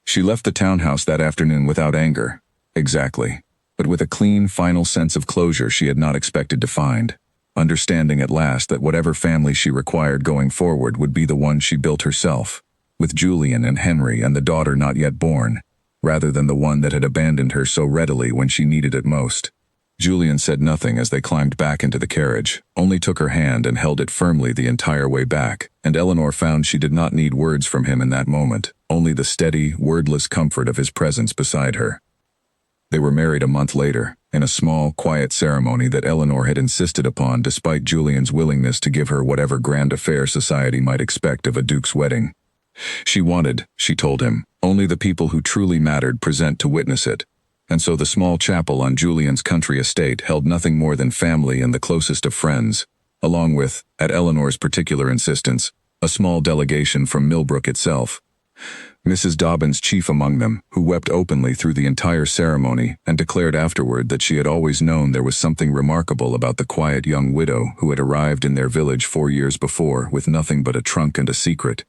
She left the townhouse that afternoon without anger. Exactly. But with a clean, final sense of closure she had not expected to find. Understanding at last that whatever family she required going forward would be the one she built herself, with Julian and Henry and the daughter not yet born, rather than the one that had abandoned her so readily when she needed it most. Julian said nothing as they climbed back into the carriage, only took her hand and held it firmly the entire way back, and Eleanor found she did not need words from him in that moment, only the steady, wordless comfort of his presence beside her. They were married a month later, in a small, quiet ceremony that Eleanor had insisted upon despite Julian's willingness to give her whatever grand affair society might expect of a duke's wedding. She wanted, she told him, only the people who truly mattered present to witness it, and so the small chapel on Julian's country estate held nothing more than family and the closest of friends, along with, at Eleanor's particular insistence, a small delegation from Millbrook itself. Mrs. Dobbins chief among them, who wept openly through the entire ceremony and declared afterward that she had always known there was something remarkable about the quiet young widow who had arrived in their village 4 years before with nothing but a trunk and a secret.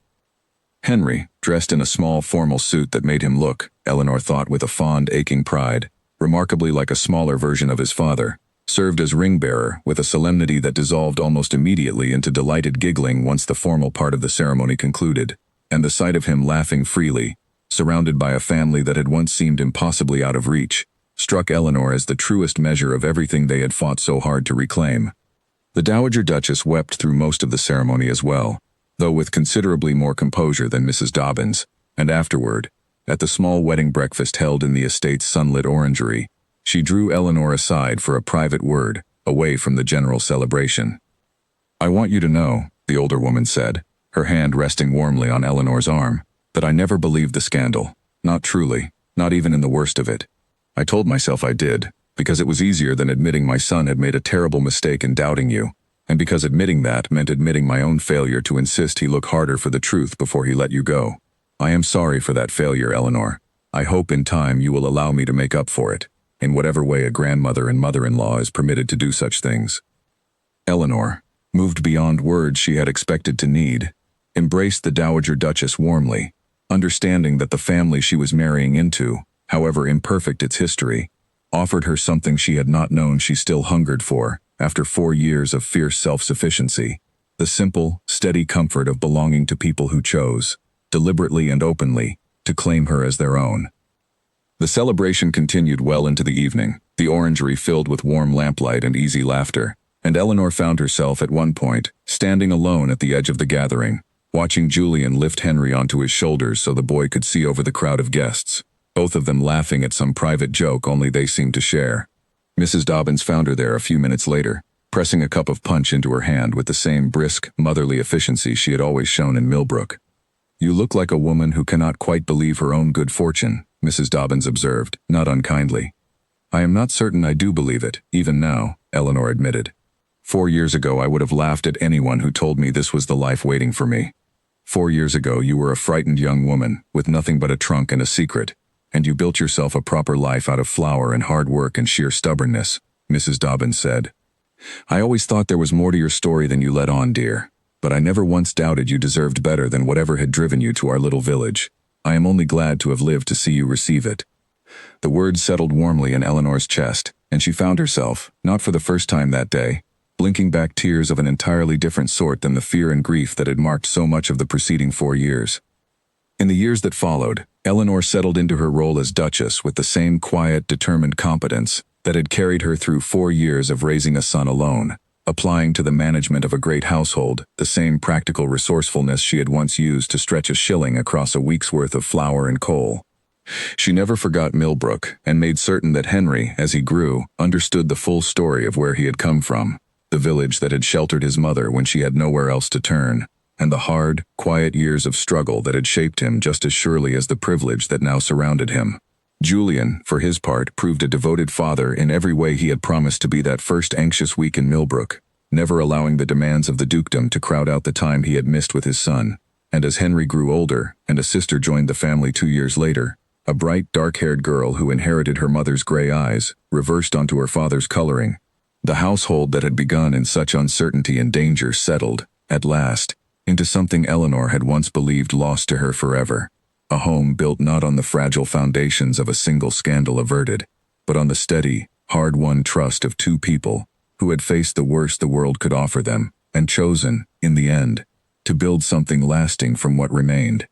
Henry, dressed in a small formal suit that made him look, Eleanor thought with a fond, aching pride, remarkably like a smaller version of his father, served as ring-bearer with a solemnity that dissolved almost immediately into delighted giggling once the formal part of the ceremony concluded, and the sight of him laughing freely, surrounded by a family that had once seemed impossibly out of reach, struck Eleanor as the truest measure of everything they had fought so hard to reclaim. The Dowager Duchess wept through most of the ceremony as well, though with considerably more composure than Mrs. Dobbins, and afterward, at the small wedding breakfast held in the estate's sunlit orangery, she drew Eleanor aside for a private word, away from the general celebration. I want you to know, the older woman said, her hand resting warmly on Eleanor's arm, that I never believed the scandal, not truly, not even in the worst of it. I told myself I did, because it was easier than admitting my son had made a terrible mistake in doubting you, and because admitting that meant admitting my own failure to insist he look harder for the truth before he let you go. I am sorry for that failure, Eleanor. I hope in time you will allow me to make up for it, in whatever way a grandmother and mother-in-law is permitted to do such things. Eleanor, moved beyond words she had expected to need, embraced the Dowager Duchess warmly, understanding that the family she was marrying into, however imperfect its history, offered her something she had not known she still hungered for, after 4 years of fierce self-sufficiency, the simple, steady comfort of belonging to people who chose, deliberately and openly, to claim her as their own. The celebration continued well into the evening, the orangery filled with warm lamplight and easy laughter, and Eleanor found herself at one point, standing alone at the edge of the gathering, watching Julian lift Henry onto his shoulders so the boy could see over the crowd of guests, both of them laughing at some private joke only they seemed to share. Mrs. Dobbins found her there a few minutes later, pressing a cup of punch into her hand with the same brisk, motherly efficiency she had always shown in Millbrook. You look like a woman who cannot quite believe her own good fortune, Mrs. Dobbins observed, not unkindly. I am not certain I do believe it, even now, Eleanor admitted. 4 years ago I would have laughed at anyone who told me this was the life waiting for me. 4 years ago you were a frightened young woman, with nothing but a trunk and a secret, and you built yourself a proper life out of flour and hard work and sheer stubbornness, Mrs. Dobbins said. I always thought there was more to your story than you let on, dear, but I never once doubted you deserved better than whatever had driven you to our little village. I am only glad to have lived to see you receive it. The words settled warmly in Eleanor's chest, and she found herself, not for the first time that day, blinking back tears of an entirely different sort than the fear and grief that had marked so much of the preceding 4 years. In the years that followed, Eleanor settled into her role as Duchess with the same quiet, determined competence that had carried her through 4 years of raising a son alone, applying to the management of a great household the same practical resourcefulness she had once used to stretch a shilling across a week's worth of flour and coal. She never forgot Millbrook and made certain that Henry, as he grew, understood the full story of where he had come from, the village that had sheltered his mother when she had nowhere else to turn, and the hard, quiet years of struggle that had shaped him just as surely as the privilege that now surrounded him. Julian, for his part, proved a devoted father in every way he had promised to be that first anxious week in Millbrook, never allowing the demands of the dukedom to crowd out the time he had missed with his son. And as Henry grew older, and a sister joined the family 2 years later, a bright, dark-haired girl who inherited her mother's gray eyes, reversed onto her father's coloring. The household that had begun in such uncertainty and danger settled, at last, into something Eleanor had once believed lost to her forever. A home built not on the fragile foundations of a single scandal averted, but on the steady, hard-won trust of two people who had faced the worst the world could offer them, and chosen, in the end, to build something lasting from what remained.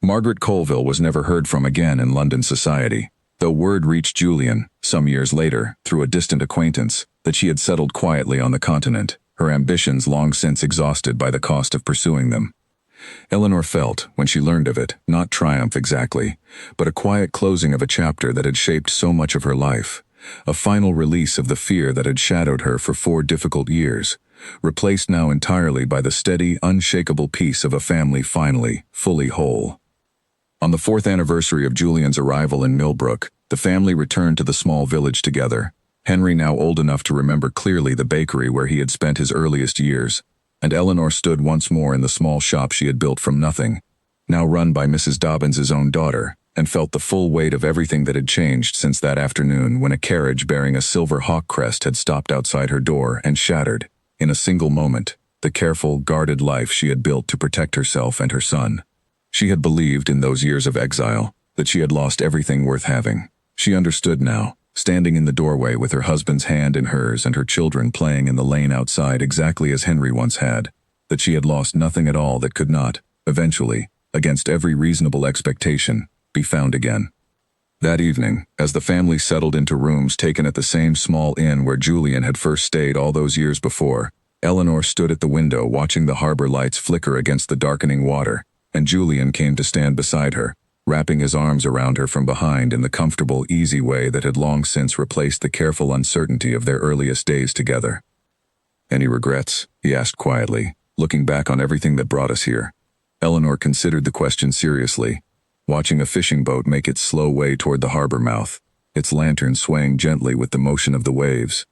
Margaret Colville was never heard from again in London society, though word reached Julian, some years later, through a distant acquaintance, that she had settled quietly on the continent, her ambitions long since exhausted by the cost of pursuing them. Eleanor felt, when she learned of it, not triumph exactly, but a quiet closing of a chapter that had shaped so much of her life, a final release of the fear that had shadowed her for 4 difficult years, replaced now entirely by the steady, unshakable peace of a family finally, fully whole. On the 4th anniversary of Julian's arrival in Millbrook, the family returned to the small village together, Henry now old enough to remember clearly the bakery where he had spent his earliest years, and Eleanor stood once more in the small shop she had built from nothing, now run by Mrs. Dobbins' own daughter, and felt the full weight of everything that had changed since that afternoon when a carriage bearing a silver hawk crest had stopped outside her door and shattered, in a single moment, the careful, guarded life she had built to protect herself and her son. She had believed, in those years of exile, that she had lost everything worth having. She understood now, standing in the doorway with her husband's hand in hers and her children playing in the lane outside exactly as Henry once had, that she had lost nothing at all that could not, eventually, against every reasonable expectation, be found again. That evening, as the family settled into rooms taken at the same small inn where Julian had first stayed all those years before, Eleanor stood at the window watching the harbor lights flicker against the darkening water, and Julian came to stand beside her, wrapping his arms around her from behind in the comfortable, easy way that had long since replaced the careful uncertainty of their earliest days together. "Any regrets?" he asked quietly, looking back on everything that brought us here. Eleanor considered the question seriously, watching a fishing boat make its slow way toward the harbor mouth, its lantern swaying gently with the motion of the waves.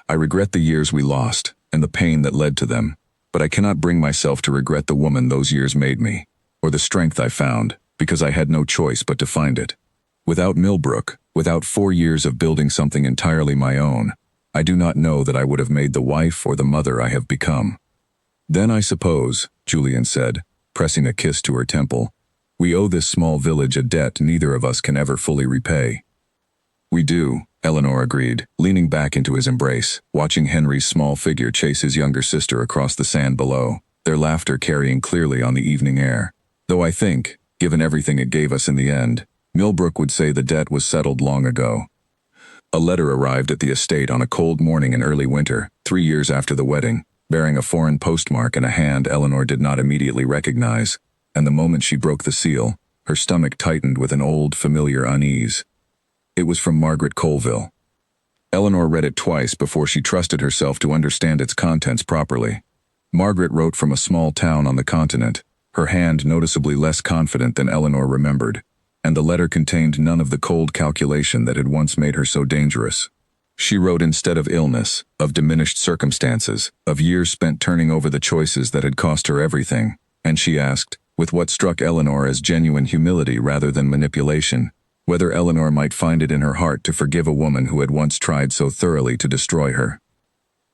"I regret the years we lost, and the pain that led to them, but I cannot bring myself to regret the woman those years made me, or the strength I found, because I had no choice but to find it. Without Millbrook, without 4 years of building something entirely my own, I do not know that I would have made the wife or the mother I have become." "Then I suppose," Julian said, pressing a kiss to her temple, "we owe this small village a debt neither of us can ever fully repay." "We do," Eleanor agreed, leaning back into his embrace, watching Henry's small figure chase his younger sister across the sand below, their laughter carrying clearly on the evening air. "Though I think, given everything it gave us in the end, Millbrook would say the debt was settled long ago." A letter arrived at the estate on a cold morning in early winter, 3 years after the wedding, bearing a foreign postmark and a hand Eleanor did not immediately recognize, and the moment she broke the seal, her stomach tightened with an old, familiar unease. It was from Margaret Colville. Eleanor read it twice before she trusted herself to understand its contents properly. Margaret wrote from a small town on the continent, her hand noticeably less confident than Eleanor remembered, and the letter contained none of the cold calculation that had once made her so dangerous. She wrote instead of illness, of diminished circumstances, of years spent turning over the choices that had cost her everything, and she asked, with what struck Eleanor as genuine humility rather than manipulation, whether Eleanor might find it in her heart to forgive a woman who had once tried so thoroughly to destroy her.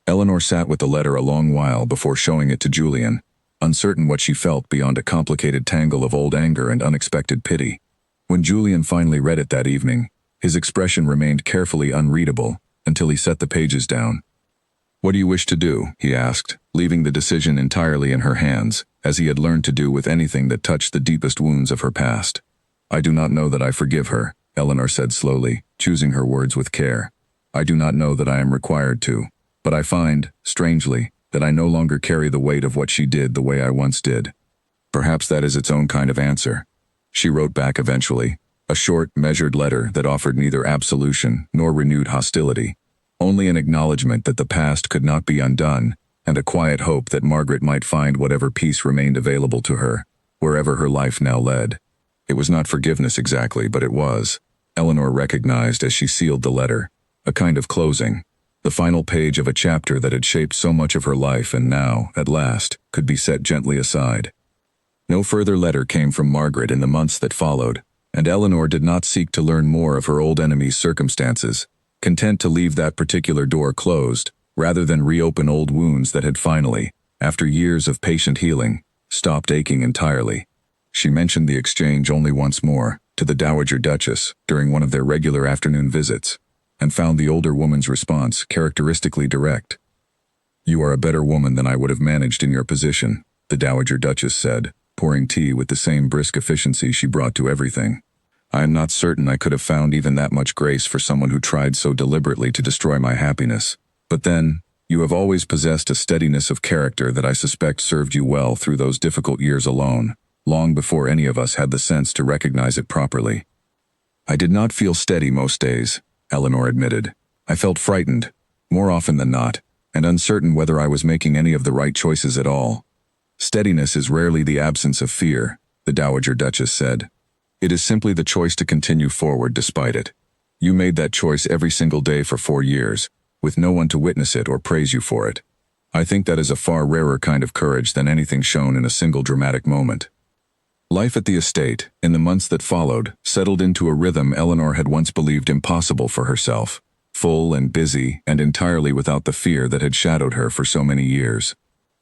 Eleanor sat with the letter a long while before showing it to Julian, uncertain what she felt beyond a complicated tangle of old anger and unexpected pity. When Julian finally read it that evening, his expression remained carefully unreadable until he set the pages down. "What do you wish to do?" he asked, leaving the decision entirely in her hands, as he had learned to do with anything that touched the deepest wounds of her past. "I do not know that I forgive her," Eleanor said slowly, choosing her words with care. "I do not know that I am required to. But I find, strangely, that I no longer carry the weight of what she did the way I once did. Perhaps that is its own kind of answer. She wrote back eventually, a short, measured letter that offered neither absolution nor renewed hostility, only an acknowledgement that the past could not be undone, and a quiet hope that Margaret might find whatever peace remained available to her, wherever her life now led. It was not forgiveness exactly, but it was, Eleanor recognized as she sealed the letter, a kind of closing, the final page of a chapter that had shaped so much of her life and now, at last, could be set gently aside. No further letter came from Margaret in the months that followed, and Eleanor did not seek to learn more of her old enemy's circumstances, content to leave that particular door closed, rather than reopen old wounds that had finally, after years of patient healing, stopped aching entirely. She mentioned the exchange only once more, to the Dowager Duchess, during one of their regular afternoon visits, and found the older woman's response characteristically direct. "You are a better woman than I would have managed in your position," the Dowager Duchess said, pouring tea with the same brisk efficiency she brought to everything. "I am not certain I could have found even that much grace for someone who tried so deliberately to destroy my happiness. But then, you have always possessed a steadiness of character that I suspect served you well through those difficult years alone, long before any of us had the sense to recognize it properly." "I did not feel steady most days," Eleanor admitted. "I felt frightened, more often than not, and uncertain whether I was making any of the right choices at all." "Steadiness is rarely the absence of fear," the Dowager Duchess said. "It is simply the choice to continue forward despite it. You made that choice every single day for 4 years, with no one to witness it or praise you for it. I think that is a far rarer kind of courage than anything shown in a single dramatic moment." Life at the estate, in the months that followed, settled into a rhythm Eleanor had once believed impossible for herself, full and busy and entirely without the fear that had shadowed her for so many years.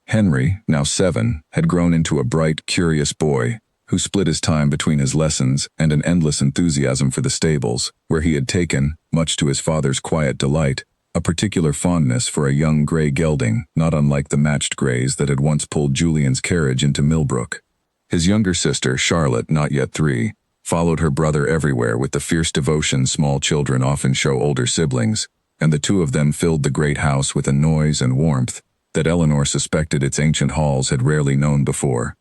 Henry, now 7, had grown into a bright, curious boy, who split his time between his lessons and an endless enthusiasm for the stables, where he had taken, much to his father's quiet delight, a particular fondness for a young grey gelding, not unlike the matched greys that had once pulled Julian's carriage into Millbrook. His younger sister, Charlotte, not yet 3, followed her brother everywhere with the fierce devotion small children often show older siblings, and the two of them filled the great house with a noise and warmth that Eleanor suspected its ancient halls had rarely known before.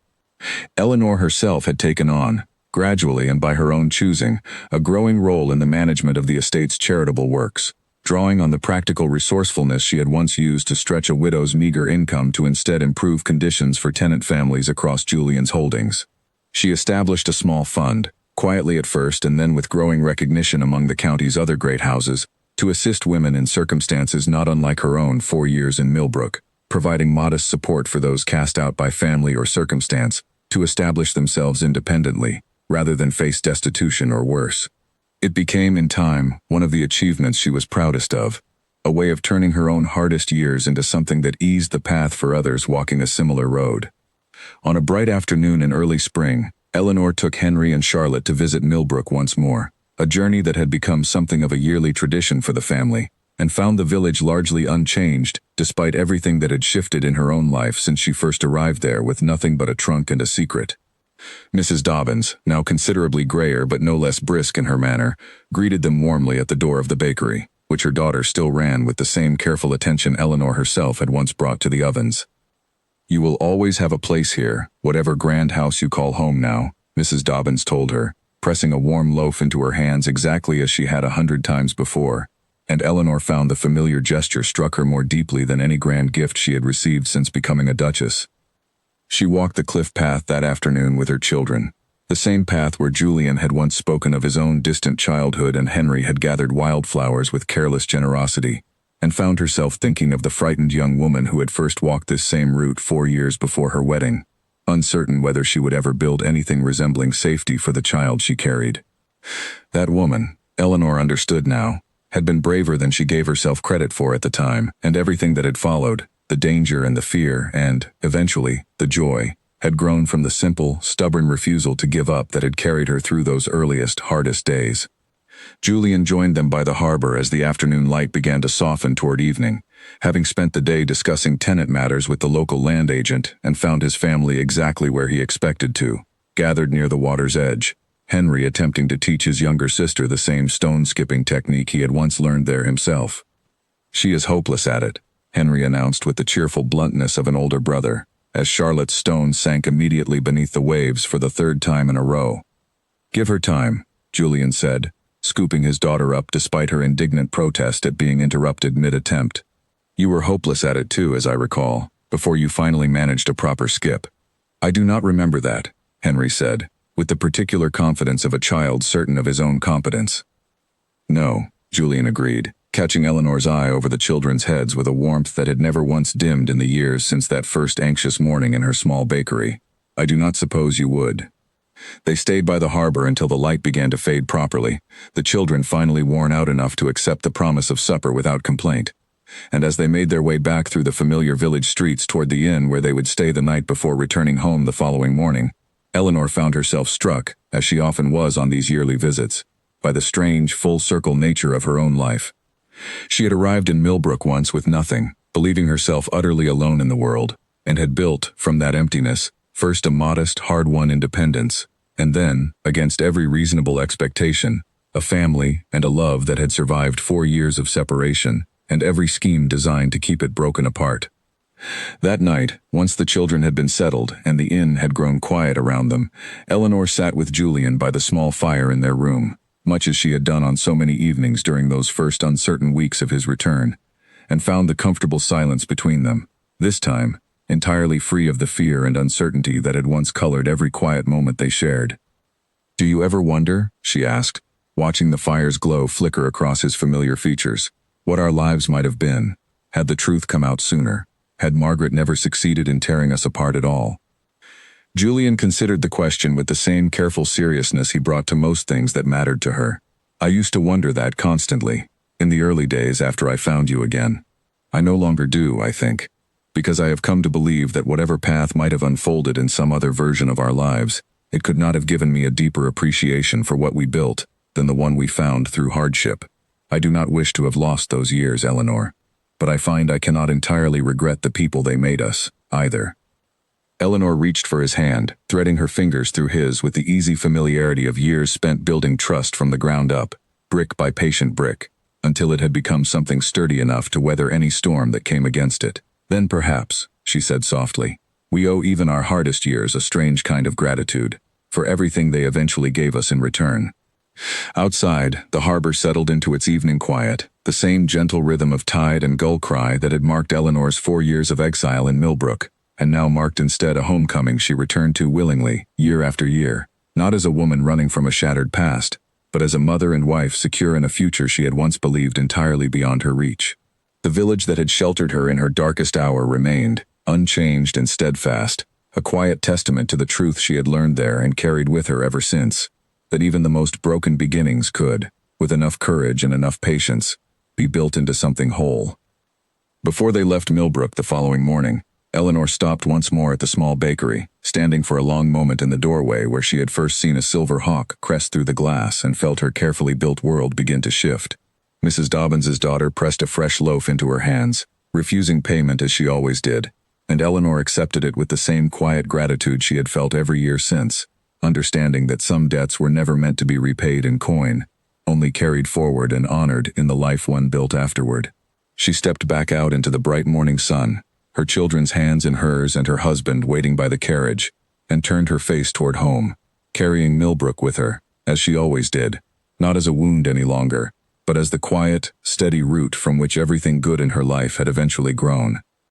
Eleanor herself had taken on, gradually and by her own choosing, a growing role in the management of the estate's charitable works, drawing on the practical resourcefulness she had once used to stretch a widow's meager income to instead improve conditions for tenant families across Julian's holdings. She established a small fund, quietly at first and then with growing recognition among the county's other great houses, to assist women in circumstances not unlike her own 4 years in Millbrook, providing modest support for those cast out by family or circumstance to establish themselves independently, rather than face destitution or worse. It became, in time, one of the achievements she was proudest of, a way of turning her own hardest years into something that eased the path for others walking a similar road. On a bright afternoon in early spring, Eleanor took Henry and Charlotte to visit Millbrook once more, a journey that had become something of a yearly tradition for the family, and found the village largely unchanged, despite everything that had shifted in her own life since she first arrived there with nothing but a trunk and a secret. Mrs. Dobbins, now considerably grayer but no less brisk in her manner, greeted them warmly at the door of the bakery, which her daughter still ran with the same careful attention Eleanor herself had once brought to the ovens. "You will always have a place here, whatever grand house you call home now," Mrs. Dobbins told her, pressing a warm loaf into her hands exactly as she had 100 times before, and Eleanor found the familiar gesture struck her more deeply than any grand gift she had received since becoming a duchess. She walked the cliff path that afternoon with her children, the same path where Julian had once spoken of his own distant childhood and Henry had gathered wildflowers with careless generosity, and found herself thinking of the frightened young woman who had first walked this same route 4 years before her wedding, uncertain whether she would ever build anything resembling safety for the child she carried. That woman, Eleanor understood now, had been braver than she gave herself credit for at the time, and everything that had followed, the danger and the fear and, eventually, the joy, had grown from the simple, stubborn refusal to give up that had carried her through those earliest, hardest days. Julian joined them by the harbor as the afternoon light began to soften toward evening, having spent the day discussing tenant matters with the local land agent and found his family exactly where he expected to, gathered near the water's edge, Henry attempting to teach his younger sister the same stone-skipping technique he had once learned there himself. "She is hopeless at it," Henry announced with the cheerful bluntness of an older brother, as Charlotte's stone sank immediately beneath the waves for the third time in a row. "Give her time," Julian said, scooping his daughter up despite her indignant protest at being interrupted mid-attempt. "You were hopeless at it too, as I recall, before you finally managed a proper skip." "I do not remember that," Henry said, with the particular confidence of a child certain of his own competence. "No," Julian agreed, catching Eleanor's eye over the children's heads with a warmth that had never once dimmed in the years since that first anxious morning in her small bakery. "I do not suppose you would." They stayed by the harbor until the light began to fade properly, the children finally worn out enough to accept the promise of supper without complaint. And as they made their way back through the familiar village streets toward the inn where they would stay the night before returning home the following morning, Eleanor found herself struck, as she often was on these yearly visits, by the strange, full-circle nature of her own life. She had arrived in Millbrook once with nothing, believing herself utterly alone in the world, and had built, from that emptiness, first a modest, hard-won independence, and then, against every reasonable expectation, a family and a love that had survived 4 years of separation, and every scheme designed to keep it broken apart. That night, once the children had been settled and the inn had grown quiet around them, Eleanor sat with Julian by the small fire in their room, much as she had done on so many evenings during those first uncertain weeks of his return, and found the comfortable silence between them, this time, entirely free of the fear and uncertainty that had once colored every quiet moment they shared. "Do you ever wonder," she asked, watching the fire's glow flicker across his familiar features, "what our lives might have been, had the truth come out sooner? Had Margaret never succeeded in tearing us apart at all?" Julian considered the question with the same careful seriousness he brought to most things that mattered to her. "I used to wonder that constantly, in the early days after I found you again. I no longer do, I think, because I have come to believe that whatever path might have unfolded in some other version of our lives, it could not have given me a deeper appreciation for what we built than the one we found through hardship. I do not wish to have lost those years, Eleanor, but I find I cannot entirely regret the people they made us, either." Eleanor reached for his hand, threading her fingers through his with the easy familiarity of years spent building trust from the ground up, brick by patient brick, until it had become something sturdy enough to weather any storm that came against it. "Then perhaps," she said softly, "we owe even our hardest years a strange kind of gratitude, for everything they eventually gave us in return." Outside, the harbor settled into its evening quiet, the same gentle rhythm of tide and gull cry that had marked Eleanor's 4 years of exile in Millbrook, and now marked instead a homecoming she returned to willingly, year after year, not as a woman running from a shattered past, but as a mother and wife secure in a future she had once believed entirely beyond her reach. The village that had sheltered her in her darkest hour remained, unchanged and steadfast, a quiet testament to the truth she had learned there and carried with her ever since, that even the most broken beginnings could, with enough courage and enough patience, be built into something whole. Before they left Millbrook the following morning, Eleanor stopped once more at the small bakery, standing for a long moment in the doorway where she had first seen a silver hawk crest through the glass and felt her carefully built world begin to shift. Mrs. Dobbins's daughter pressed a fresh loaf into her hands, refusing payment as she always did, and Eleanor accepted it with the same quiet gratitude she had felt every year since, understanding that some debts were never meant to be repaid in coin, only carried forward and honored in the life one built afterward. She stepped back out into the bright morning sun, her children's hands in hers and her husband waiting by the carriage, and turned her face toward home, carrying Millbrook with her, as she always did, not as a wound any longer, but as the quiet, steady root from which everything good in her life had eventually grown.